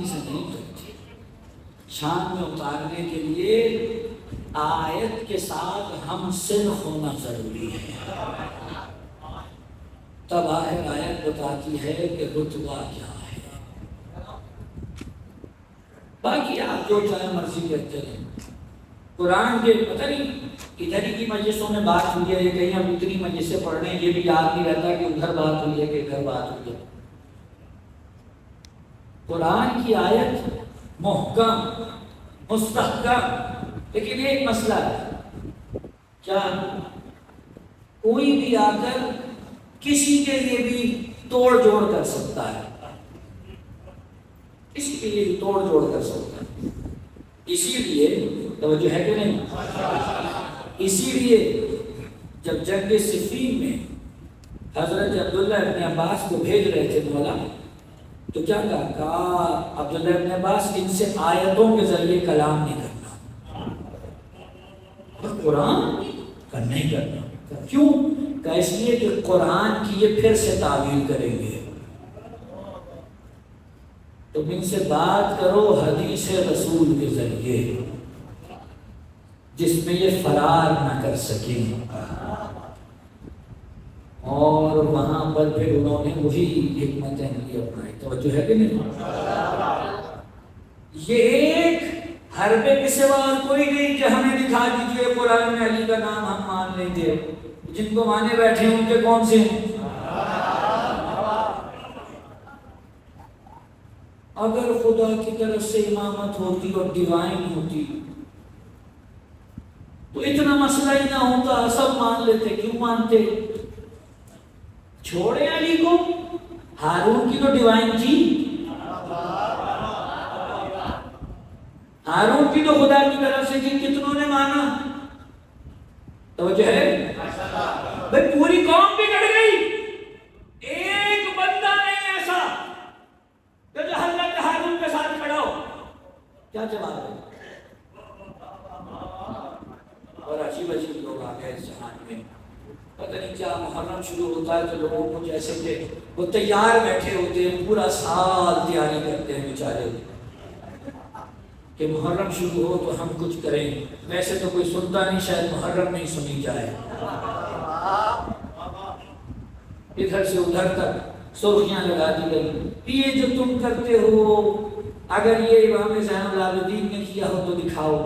آسانی سے نہیں اترتی، شان میں اتارنے کے لیے آیت کے ساتھ ہم سنخ ہونا ضروری ہے، تب آخر آیت بتاتی ہے کہ رتبہ کیا ہے۔ باقی آپ جو چاہے مرضی کرتے رہیں، قرآن کے پتہ نہیں ادھر ہی کی مجلسوں میں بات ہوئی ہے، یہ کہیں اب اتنی مجلسیں پڑھ رہے ہیں یہ بھی یاد نہیں رہتا کہ ادھر بات ہوئی ہے کہ ادھر بات ہوئی ہے۔ قرآن کی آیت محکم مستحکم، لیکن ایک مسئلہ ہے، کیا کوئی بھی آ کر کسی کے لیے بھی توڑ جوڑ کر سکتا ہے، کسی کے لیے بھی توڑ جوڑ کر سکتا ہے۔ اسی لیے توجہ ہے کہ نہیں، اسی لیے جب جنگ صفین میں حضرت عبداللہ ابن عباس کو بھیج رہے تھے مولا، تو کیا کہا عبداللہ ابن عباس، ان سے آیتوں کے ذریعے کلام نہیں کرنا، قرآن کا نہیں کرنا۔ کیوں کہ اس لیے کہ قرآن کی یہ پھر سے تعویل کریں گے، تو ان سے بات کرو حدیث رسول کے ذریعے جس میں یہ فرار نہ کر سکیں۔ اور وہاں پر پھر انہوں نے وہی حکمت عملی اپنائی، توجہ ہے کہ نہیں؟ یہ ایک حربے کے سوا اور کوئی نہیں کہ ہمیں دکھا دیجئے قرآن میں علی کا نام ہم مان لیں گے، جن کو مانے بیٹھے ہیں ان کے کون سے ہیں؟ اگر خدا کی طرف سے امامت ہوتی اور ڈیوائن ہوتی تو اتنا مسئلہ ہی نہ ہوتا، سب مان لیتے، کیوں مانتے؟ چھوڑے علی کو، ہارون کی تو ڈیوائن تھی، ہارون کی تو خدا کی طرف سے تھی، کتنوں نے مانا؟ توجہ ہے بھئی، پوری قوم بگڑ گئی، ایک بندہ نہیں ایسا کہ جو حضرت ہارون کے ساتھ کھڑا ہو۔ کیا جواب ہے؟ اور عجیب عجیب لوگ آ گئے اس جہان میں، پتہ نہیں کیا محرم شروع ہوتا ہے تو لوگوں کو جیسے کہ وہ تیار بیٹھے ہوتے ہیں، پورا سال تیاری کرتے ہیں بیچارے کہ محرم شروع ہو تو ہم کچھ کریں۔ ویسے تو کوئی سنتا نہیں، شاید محرم نہیں سنی جائے، ادھر سے ادھر تک سرخیاں لگا دی گئی، یہ جو تم کرتے ہو اگر یہ امام زین العابدین نے کیا ہو تو دکھاؤ۔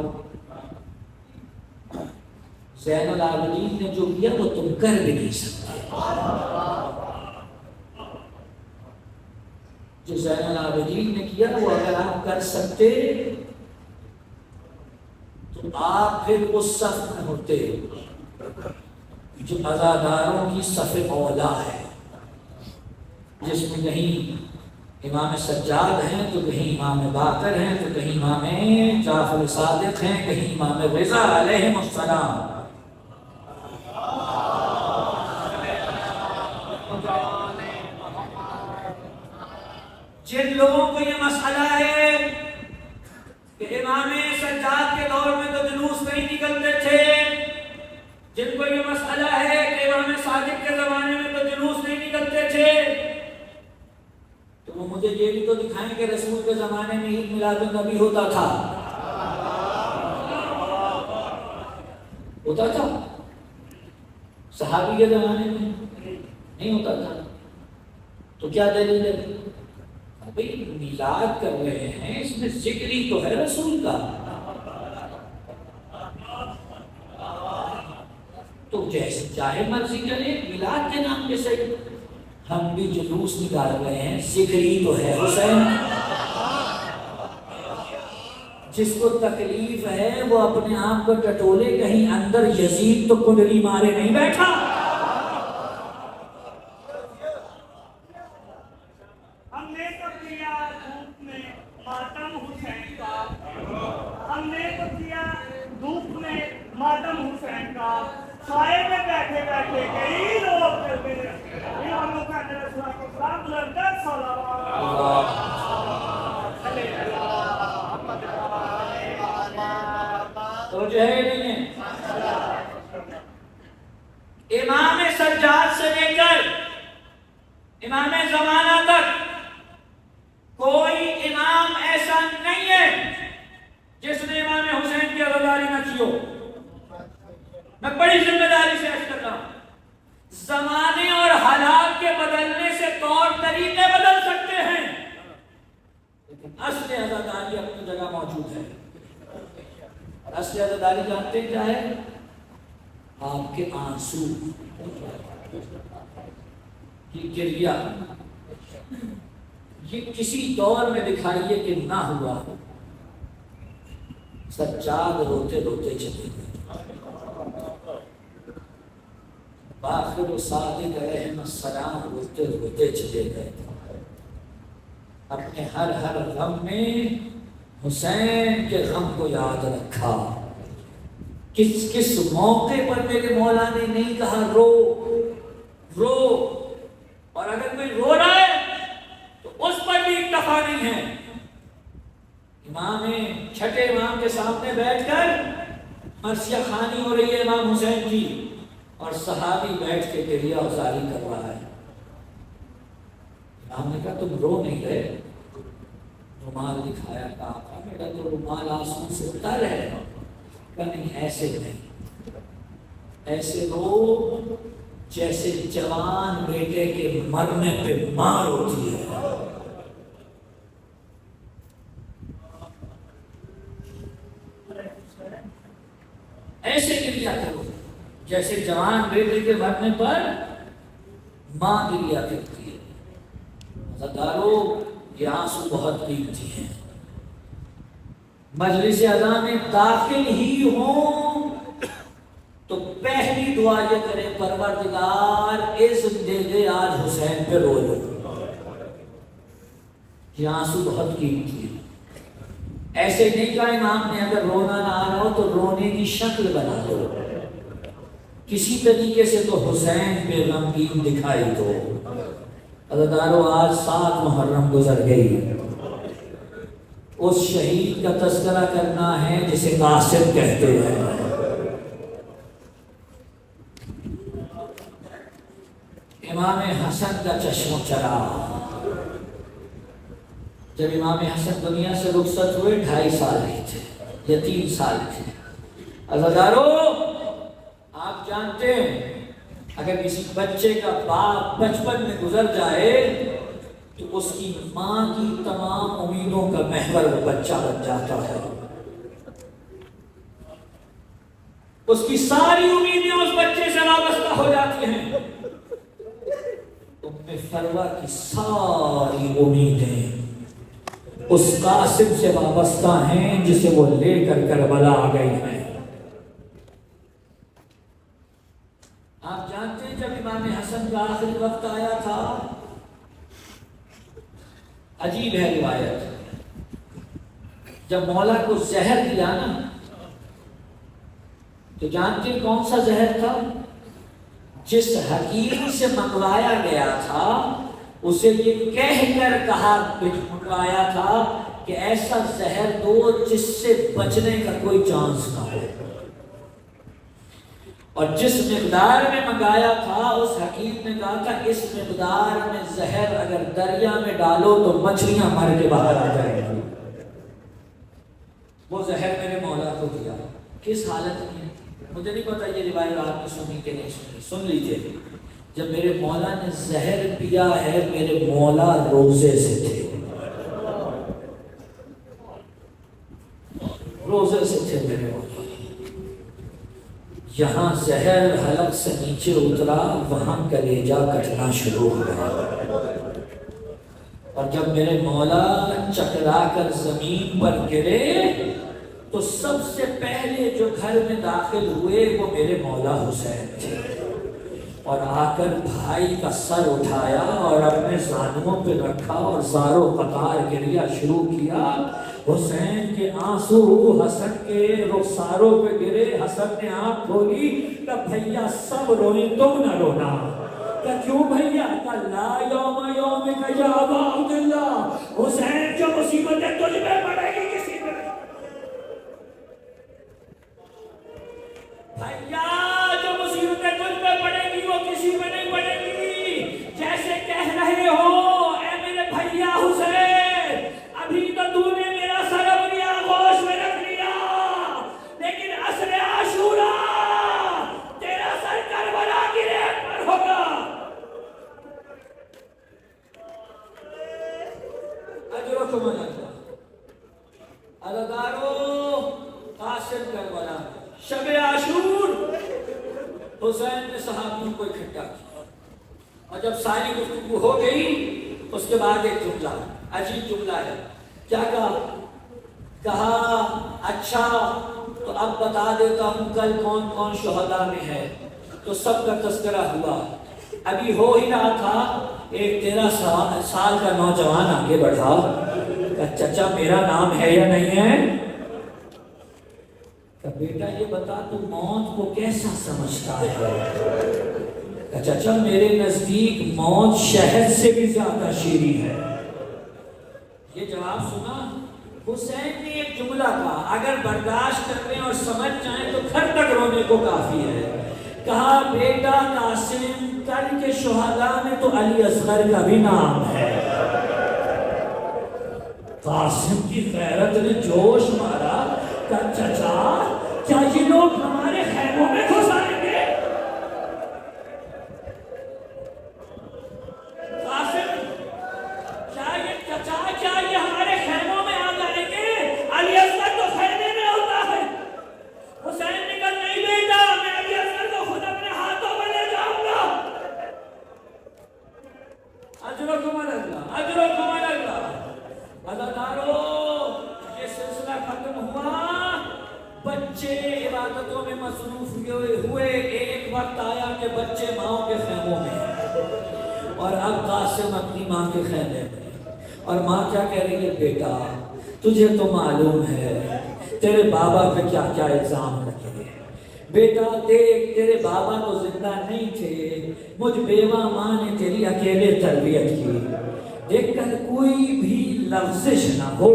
زین العابدین نے جو کیا وہ تم کر بھی نہیں سکتے، جو زین العابدین نے کیا وہ اگر آپ کر سکتے تو آپ پھر اس صف میں ہوتے جو عزاداروں کی صف اولا ہے، جس میں کہیں امام سجاد ہیں تو کہیں امام باقر ہیں تو کہیں امام جعفر صادق ہیں، کہیں امام رضا علیہ السلام۔ جن لوگوں کو یہ مسئلہ ہے کہ امام سجاد کے دور میں تو جلوس نہیں نکلتے تھے، جن کو یہ مسئلہ ہے کہ امام صادق کے زمانے میں تو جلوس نہیں نکلتے تھے، تو وہ مجھے یہ بھی تو دکھائیں کہ رسول کے زمانے میں عید میلاد النبی ہوتا تھا، ہوتا تھا، صحابی کے زمانے میں نہیں ہوتا تھا، تو کیا دلیل ہے؟ بھئی میلاد کر رہے ہیں، اس میں ذکر ہی تو ہے رسول کا، تو جیسے چاہے مرضی کرے، میلاد کے نام پہ صحیح، ہم بھی جلوس نکال رہے ہیں، ذکر ہی تو ہے حسین۔ جس کو تکلیف ہے وہ اپنے آپ کو ٹٹولے، کہیں اندر یزید تو کنڈلی مارے نہیں بیٹھا۔ ہم نے تو کیا دھوپ میں ماتم حسین کا، ہم نے تو کیا دھوپ میں ماتم حسین کا، سائے میں بیٹھے بیٹھے کئی لوگ کرتے ہیں، اماموں کا رسول کو سلام بلندہ صلوات۔ تو جو ہے نہیں ہے، امام سجاد سے لے کر امام زمانہ تک کوئی امام جس نے امام حسین کی عزاداری نہ کیو، میں بڑی ذمہ داری سے عرض کر رہا ہوں، زمانے اور حالات کے بدلنے سے طور طریقے بدل سکتے ہیں، لیکن اصل عزاداری اپنی جگہ موجود ہے۔ اور اصل عزاداری جانتے ہیں کیا ہے؟ آپ کے آنسو، یہ گریہ، یہ کسی دور میں دکھائیے کہ نہ ہوا، سجاد روتے روتے چلے گئے، باقر و صادق علیہ السلام روتے روتے چلے گئے، اپنے ہر غم میں حسین کے غم کو یاد رکھا۔ کس موقع پر میرے مولا نے نہیں کہا رو رو، اور اگر کوئی رو رہا ہے تو اس پر بھی اکتفا نہیں ہے۔ چھٹے امام کے سامنے بیٹھ کر مرثیہ خوانی ہو رہی ہے امام حسین کی، اور صحابی بیٹھ کے گریہ ازاری کر رہا ہے۔ امام نے کہا تم رو نہیں رہے؟ رومال دکھایا، کہا میرا تو رومال آنسو سے تر ہے۔ کہا نہیں، ایسے نہیں، ایسے رو جیسے جوان بیٹے کے مرنے پہ ماں روتی ہے۔ ایسے گریہ کرو جیسے جوان بیٹے کے مرنے پر ماں گریہ کرتی ہے۔ عزادارو، یہ آنسو بہت قیمتی ہیں۔ مجلس اذان میں داخل ہی ہوں تو پہلی دعا یہ کرے، پروردگار اذن دے دے آج حسین پہ رو لو۔ یہ آنسو بہت قیمتی ہے۔ ایسے نہیں کہا امام نے اگر رونا نہ آ رہا ہو تو رونے کی شکل بنا دو، کسی طریقے سے تو حسین پہ غمگین دکھائی دو۔ عزادارو، آج 7 محرم گزر گئی، اس شہید کا تذکرہ کرنا ہے جسے قاسم کہتے ہیں۔ امام حسن کا چشم و چراغ، جب امام حسن دنیا سے رخصت ہوئے 2.5 سال کے تھے یا 3 سال کے۔ عزادارو، آپ جانتے ہیں اگر کسی بچے کا باپ بچپن میں گزر جائے تو اس کی ماں کی تمام امیدوں کا محور وہ بچہ بن جاتا ہے، اس کی ساری امیدیں اس بچے سے وابستہ ہو جاتی ہیں۔ ام فروہ کی ساری امیدیں اس قاسم سے وابستہ ہیں جسے وہ لے کر کربلا آ گئی ہیں۔ آپ جانتے ہیں جب امام حسن کا آخری وقت آیا تھا، عجیب ہے روایت، جب مولا کو زہر دیا نا تو جانتے ہیں کون سا زہر تھا؟ جس حکیم سے منگوایا گیا تھا اسے یہ کہہ کر کہا، منگوایا تھا کہ ایسا زہر دو جس سے بچنے کا کوئی چانس نہ ہو، اور جس مقدار میں منگایا تھا اس حکیم نے کہا تھا اس مقدار میں زہر اگر دریا میں ڈالو تو مچھلیاں مر کے باہر آ جائیں گی۔ وہ زہر میرے مولا کو دیا، کس حالت میں مجھے نہیں پتا، یہ روایت آپ نے سنی کہ نہیں سنی، سن لیجیے۔ جب میرے مولا نے زہر پیا ہے، میرے مولا روزے سے تھے، روزے سے تھے میرے مولا۔ یہاں زہر حلق سے نیچے اترا، وہاں کلیجہ کٹنا شروع ہوا، اور جب میرے مولا چکرا کر زمین پر گرے تو سب سے پہلے جو گھر میں داخل ہوئے وہ میرے مولا حسین تھے، اور آ کر بھائی کا سر اٹھایا اور اپنے زانوں پہ رکھا اور زاروں قطار گریہ شروع کیا۔ حسین کے آنسو حسن کے رخساروں پہ گرے، حسن نے آنکھ کھولی، کہ بھیا سب روئیں تم نہ رونا۔ کہ کیوں بھیا؟ کہ لا یوم یومک یا ابا عبداللہ، حسین جو مصیبتیں تجھ میں پڑے گی کسی میں نہیں۔ بھیا جو مصیبتیں تجھ میں پڑے گی وہ کسی میں نہیں پڑے گی۔ جیسے کہہ رہے ہو اے میرے بھیا حسین، ابھی تو تو نے میرا سر اپنی آغوش میں رکھ لیا، حسین نے صحابیوں کو اکٹھا کیا اور جب ساری گفتگو ہو گئی اس کے بعد ایک جملہ، عجیب جملہ ہے، کیا کہا اچھا تو اب بتا دیتا ہوں کل کون کون شہداء میں ہے۔ تو سب کا تذکرہ ہوا، ابھی ہو ہی رہا تھا، ایک 13 سال کا نوجوان آگے بڑھا کہ چچا میرا نام ہے یا نہیں ہے؟ کہ بیٹا یہ بتا تو موت کو کیسا سمجھتا ہے؟ کہ چچا میرے نزدیک موت شہد سے بھی زیادہ شیریں ہے۔ یہ جواب سنا، حسین نے ایک جملہ کہا، اگر برداشت کر لیں اور سمجھ جائیں تو گھر تک رونے کو کافی ہے۔ کہا بیٹا قاسم کل کے شہداء میں تو علی اصغر کا بھی نام ہے۔ قاسم کی غیرت نے جوش مارا کہ چچا کیا یہ لوگ ہمارے خیموں میں گھس آئیں گے؟ قاسم کیا یہ ہمارے خیموں میں آ جائیں گے؟ علی اصغر تو خیمے میں ہوتا ہے۔ حسین نے کہا نہیں بیٹا، میں علی اصغر کو خود اپنے ہاتھوں میں لے جاؤں گا۔ اجرکم اللہ، اجرکم اللہ۔ عزادارو یہ سلسلہ ختم ہوا، بچے عبادتوں میں مصروف ہوئے، ایک وقت آیا کہ بچے ماں کے خیموں میں ہیں اور اب قاسم اپنی ماں کے خیمے میں، اور ماں کیا کہہ رہی ہے، بیٹا تجھے تو معلوم ہے تیرے بابا پہ کیا کیا الزام لگے، بیٹا دیکھ تیرے بابا تو زندہ نہیں تھے، مجھ بیوہ ماں نے تیری اکیلے تربیت کی، دیکھ کر کوئی بھی لفظش نہ ہو،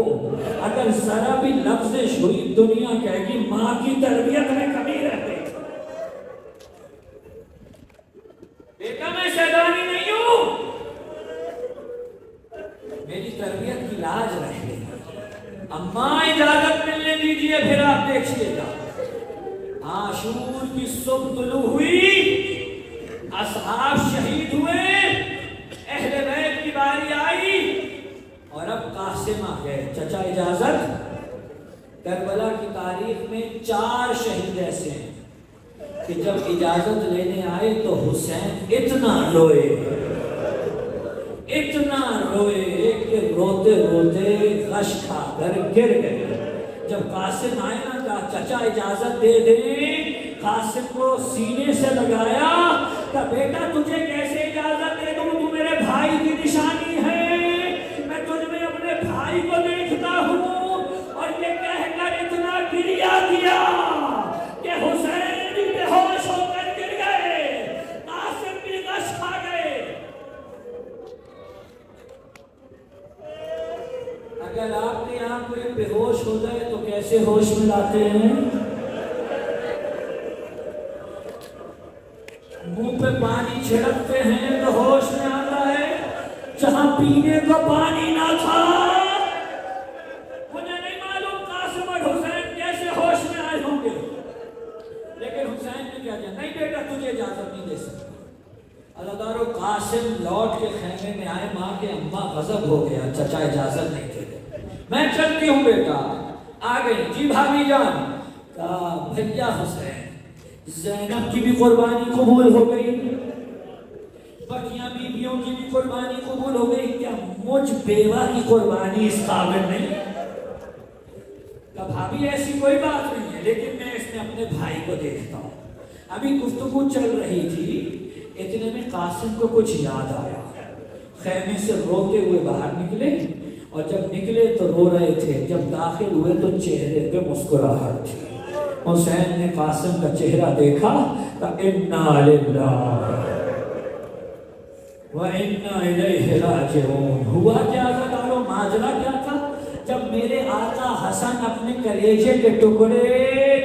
اگر ذرا بھی لفظش ہوئی دنیا کہے گی ماں کی تربیت میں کمی رہ گئی۔ بیٹا میں شیطانی نہیں ہوں، میری تربیت کی لاج رہ گئی، اماں اجازت ملنے دیجئے پھر آپ دیکھئے گا۔ عاشور کی صبح طلوع ہوئی، اصحاب شہید ہوئے، اہل بیت کی باری آئی اور اب قاسم آ گئے۔ چچا اجازت؟ کربلا کی تاریخ میں 4 شہید ایسے ہیں کہ جب اجازت لینے آئے تو حسین اتنا روئے کہ روتے روتے غش کھا کر گر گئے۔ جب قاسم آئے نا کہا چچا اجازت دے دیں، قاسم کو سینے سے لگایا کہ بیٹا تجھے کیسے اجازت دے دوں، تو میرے بھائی کی نشانی ہے، میں تجھ میں اپنے بھائی کو دیکھتا ہوں، اور یہ کہہ کر اتنا گریہ کیا کہ حسین بھی بے ہوش ہو کر گر گئے، قاسم بھی غش کھا گئے۔ اگر آپ کے یہاں کوئی بے ہوش ہو جائے تو کیسے ہوش میں لاتے ہیں؟ منہ پہ پانی چھڑکتے ہیں تو ہوش میں آتا ہے، جہاں پینے کو پانی نہ تھا۔ مجھے نہیں معلوم قاسم اور حسین کیسے ہوش میں آئے ہوں گے، لیکن حسین نے کیا کہا، نہیں بیٹا تجھے اجازت نہیں دے سکتا۔ عزادارو قاسم لوٹ کے خیمے میں آئے، ماں کے اماں غضب ہو گیا، چچا اجازت نہیں دے، میں چلتی ہوں بیٹا۔ آ گئی، جی بھابھی جان۔ کہا بھیا حسین، زینب کی بھی قربانی قبول ہو گئی، بقیہ بیویوں کی بھی قربانی قبول ہو گئی، کیا مجھ بیوہ کی قربانی اس قابل نہیں؟ کہا بھابھی ایسی کوئی بات نہیں ہے، لیکن میں اس میں اپنے بھائی کو دیکھتا ہوں۔ ابھی گفتگو چل رہی تھی، اتنے میں قاسم کو کچھ یاد آیا، خیمے سے روتے ہوئے باہر نکلے، اور جب نکلے تو رو رہے تھے، جب داخل ہوئے تو چہرے پہ مسکراہٹ تھی۔ حسین نے قاسم کا چہرہ دیکھا کہ اِنَّا لِلَّهِ وَإِنَّا إِلَيْهِ رَاجِعُونَ۔ ہوا کیا عزادارو، ماجرا کیا تھا؟ جب میرے آقا حسن اپنے کلیجے کے ٹکڑے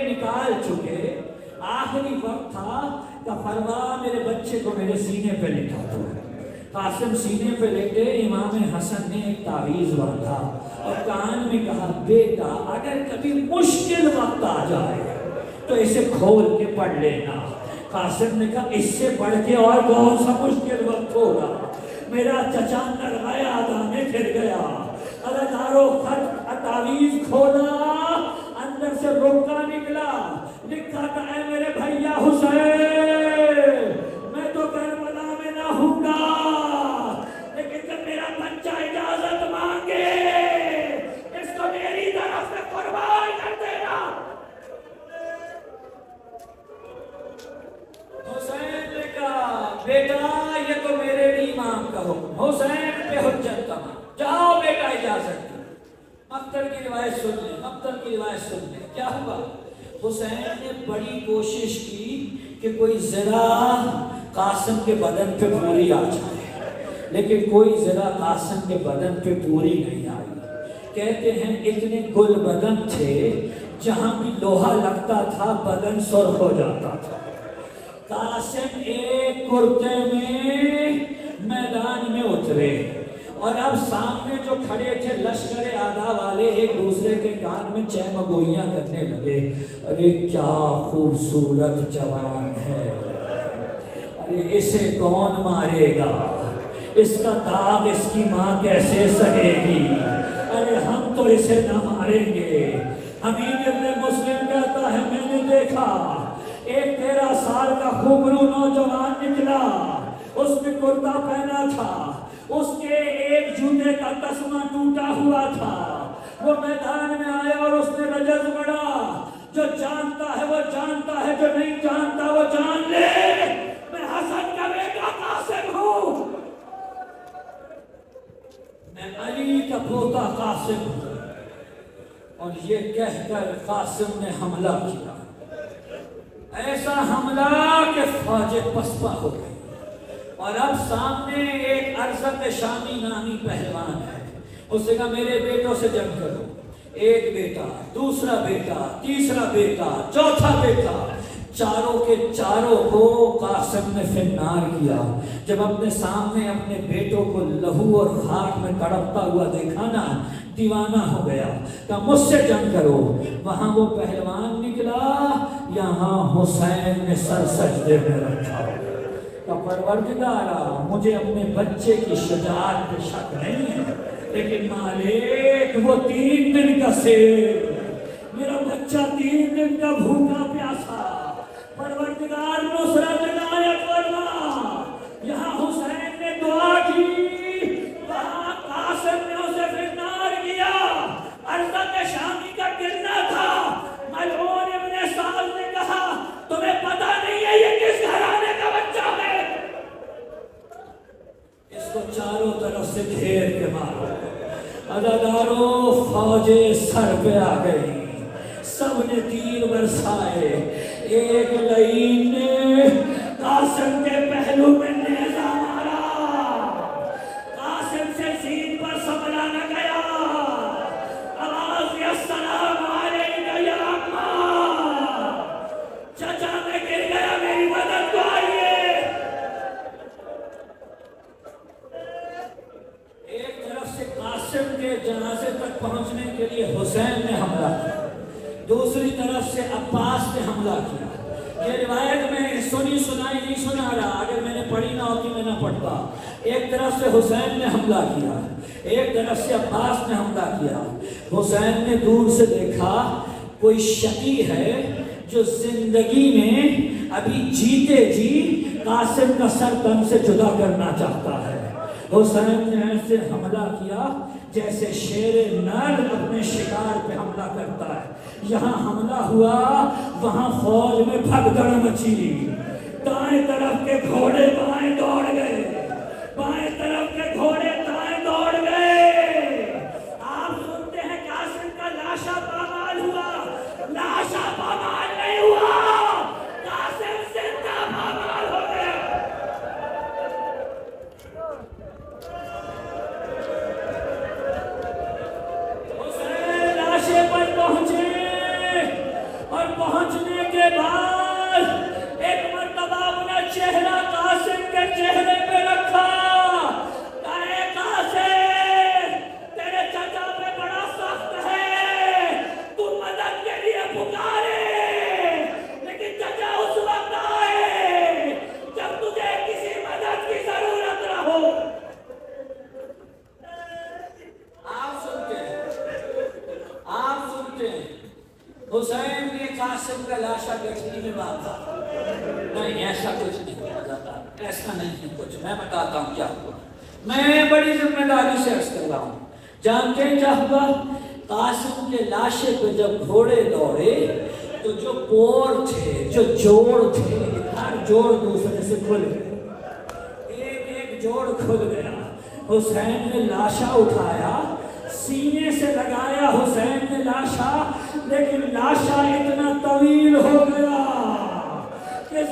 نکال چکے، آخری وقت تھا کہ فرمایا میرے بچے کو میرے سینے پہ لٹا دو۔ قاسم سینے پہ لیٹے، امام حسن نے ایک تعویذ باندھا اور کان میں کہا بیٹا اگر کبھی مشکل وقت آ جائے تو اسے کھول کے پڑھ لینا۔ قاسم نے کہا اس سے پڑھ کے اور کون سا مشکل وقت ہوگا، میرا چچا نرغائے آدھا میں گر گیا۔ عزادارو خط تعویذ کھولا، اندر سے رکا نکلا، لکھا کہ اے میرے بھیا حسین بیٹا یہ تو میرے بھی امام کا حکم، حسین پہ حجت تمام، جاؤ بیٹا اجازت دی۔ مقتل کی روایت سن لیں، مقتل کی روایت سن لیں، کیا ہوا؟ حسین نے بڑی کوشش کی کہ کوئی ذرا قاسم کے بدن پہ پوری آ جائے، لیکن کوئی ذرا قاسم کے بدن پہ پوری نہیں آئی۔ کہتے ہیں اتنے گل بدن تھے جہاں بھی لوہا لگتا تھا بدن سرخ ہو جاتا تھا۔ قاسم ایک کرتے میں میدان میں اترے اور اب سامنے جو کھڑے تھے لشکر اعداء والے ایک دوسرے کے کان میں چہم گوئیاں کرنے لگے، ارے کیا خوبصورت جوان ہے، ارے اسے کون مارے گا، اس کا داغ اس کی ماں کیسے سہے گی، ارے ہم تو اسے نہ ماریں گے۔ حمید ابن مسلم کہتا ہے میں نے دیکھا ایک 13 سال کا خوبرو نوجوان نکلا، اس نے کرتا پہنا تھا، اس کے ایک جوتے کا تسمہ ٹوٹا ہوا تھا، وہ میدان میں آیا اور اس نے رجز بڑھا، جو جانتا ہے وہ جانتا ہے، جو نہیں جانتا وہ جان لے، میں حسن کا بیٹا قاسم ہوں، میں علی کا پوتا قاسم ہوں۔ اور یہ کہہ کر قاسم نے حملہ کیا، ایسا حملہ کہ فوج پسپا ہو گئی۔ اور اب سامنے ایک ارزت شامی نامی پہلوان ہے، اس نے کہا میرے بیٹوں سے جنگ کرو، ایک بیٹا، دوسرا بیٹا، تیسرا بیٹا، چوتھا بیٹا، چاروں کے چاروں کو قاسم نے فنار کیا۔ جب اپنے سامنے اپنے بیٹوں کو لہو اور خاک میں تڑپتا ہوا دیکھا نا، دیوانہ ہو گیا، کہا مجھ سے جنگ کرو۔ وہاں وہ پہلوان نکلا، یہاں حسین نے سر سجدے میں رکھا، کہا پروردگارا مجھے اپنے بچے کی شجاعت پہ شک نہیں ہے، لیکن مالک وہ 3 دن کا سیب، میرا بچہ 3 دن کا بھوکا پیاسا، پروردگار نصرت عنایت فرما۔ یہاں حسین نے دعا کی، وہاں قاسم نے اسے فنار کیا۔ ارزت شامی کا گرنا تھا، ملعون ابن سعد نے کہا تمہیں پتہ نہیں ہے یہ کس گھرانے کا بچہ ہے، اس کو چاروں طرف سے گھیر کے مارو۔ عزاداروں فوج سر پہ آ گئی، سب نے تیر برسائے، ایک لعین نے قاسم کے پہلو میں نیزہ مارا، قاسم سے سین پر سنبھلا نہ گیا، آواز یا السلام علیکم یا اماں، چچا میں گر گیا میری مدد کو آئیے۔ ایک طرف سے قاسم کے جنازے تک پہنچنے کے لیے حسین نے حملہ کیا، دوسری طرف سے عباس نے حملہ کیا۔ یہ روایت میں سنائی نہیں سنا رہا، اگر میں نے پڑھی نہ ہوتی میں نہ پڑھتا۔ ایک طرف سے حسین نے حملہ کیا، ایک طرف سے عباس نے حملہ کیا۔ حسین نے دور سے دیکھا کوئی شقی ہے جو زندگی میں ابھی جیتے جی قاسم کا سر تن سے جدا کرنا چاہتا ہے۔ حسین نے ایسے حملہ کیا جیسے شیر نر اپنے شکار پہ حملہ کرتا ہے۔ یہاں حملہ ہوا، وہاں فوج میں بھگدڑ مچی، دائیں طرف کے گھوڑے بائیں دوڑ گئے، بائیں طرف کے گھوڑے دائیں دوڑ گئے۔ آپ سنتے ہیں قاسم کا لاشا پامال ہوا، لاشا پامال نہیں ہوا، قاسم زندہ پامال ہو گیا۔ اور پہنچنے کے بعد ایک مرتبہ انہیں چہرہ قاسم کے چہرے پہ رکھا، کہے قاسم تیرے چچا پہ بڑا سخت ہے، تو مدد کے لیے پکارے، لیکن چچا اس وقت آئے جب تجھے کسی مدد کی ضرورت نہ ہو۔ آپ سنتے ہیں حسین نے قاسم کا لاشا گٹھلی میں باندھا، نہیں ایسا کچھ نہیں کیا جاتا، ایسا نہیں ہے کچھ، میں بتاتا ہوں کیا ہوا، میں بڑی ذمہ داری سے عرض کر رہا ہوں۔ جانتے ہیں کیا ہوا؟ قاسم کے لاشے پہ جب گھوڑے دوڑے تو جو پور تھے، جو جوڑ تھے، ہر جوڑ دوسرے سے کھل گئے، جوڑ کھل گیا. حسین نے لاشا اٹھایا, سینے سے لگایا حسین نے لاشا, لیکن لاشا اتنا طویل ہو گیا کہ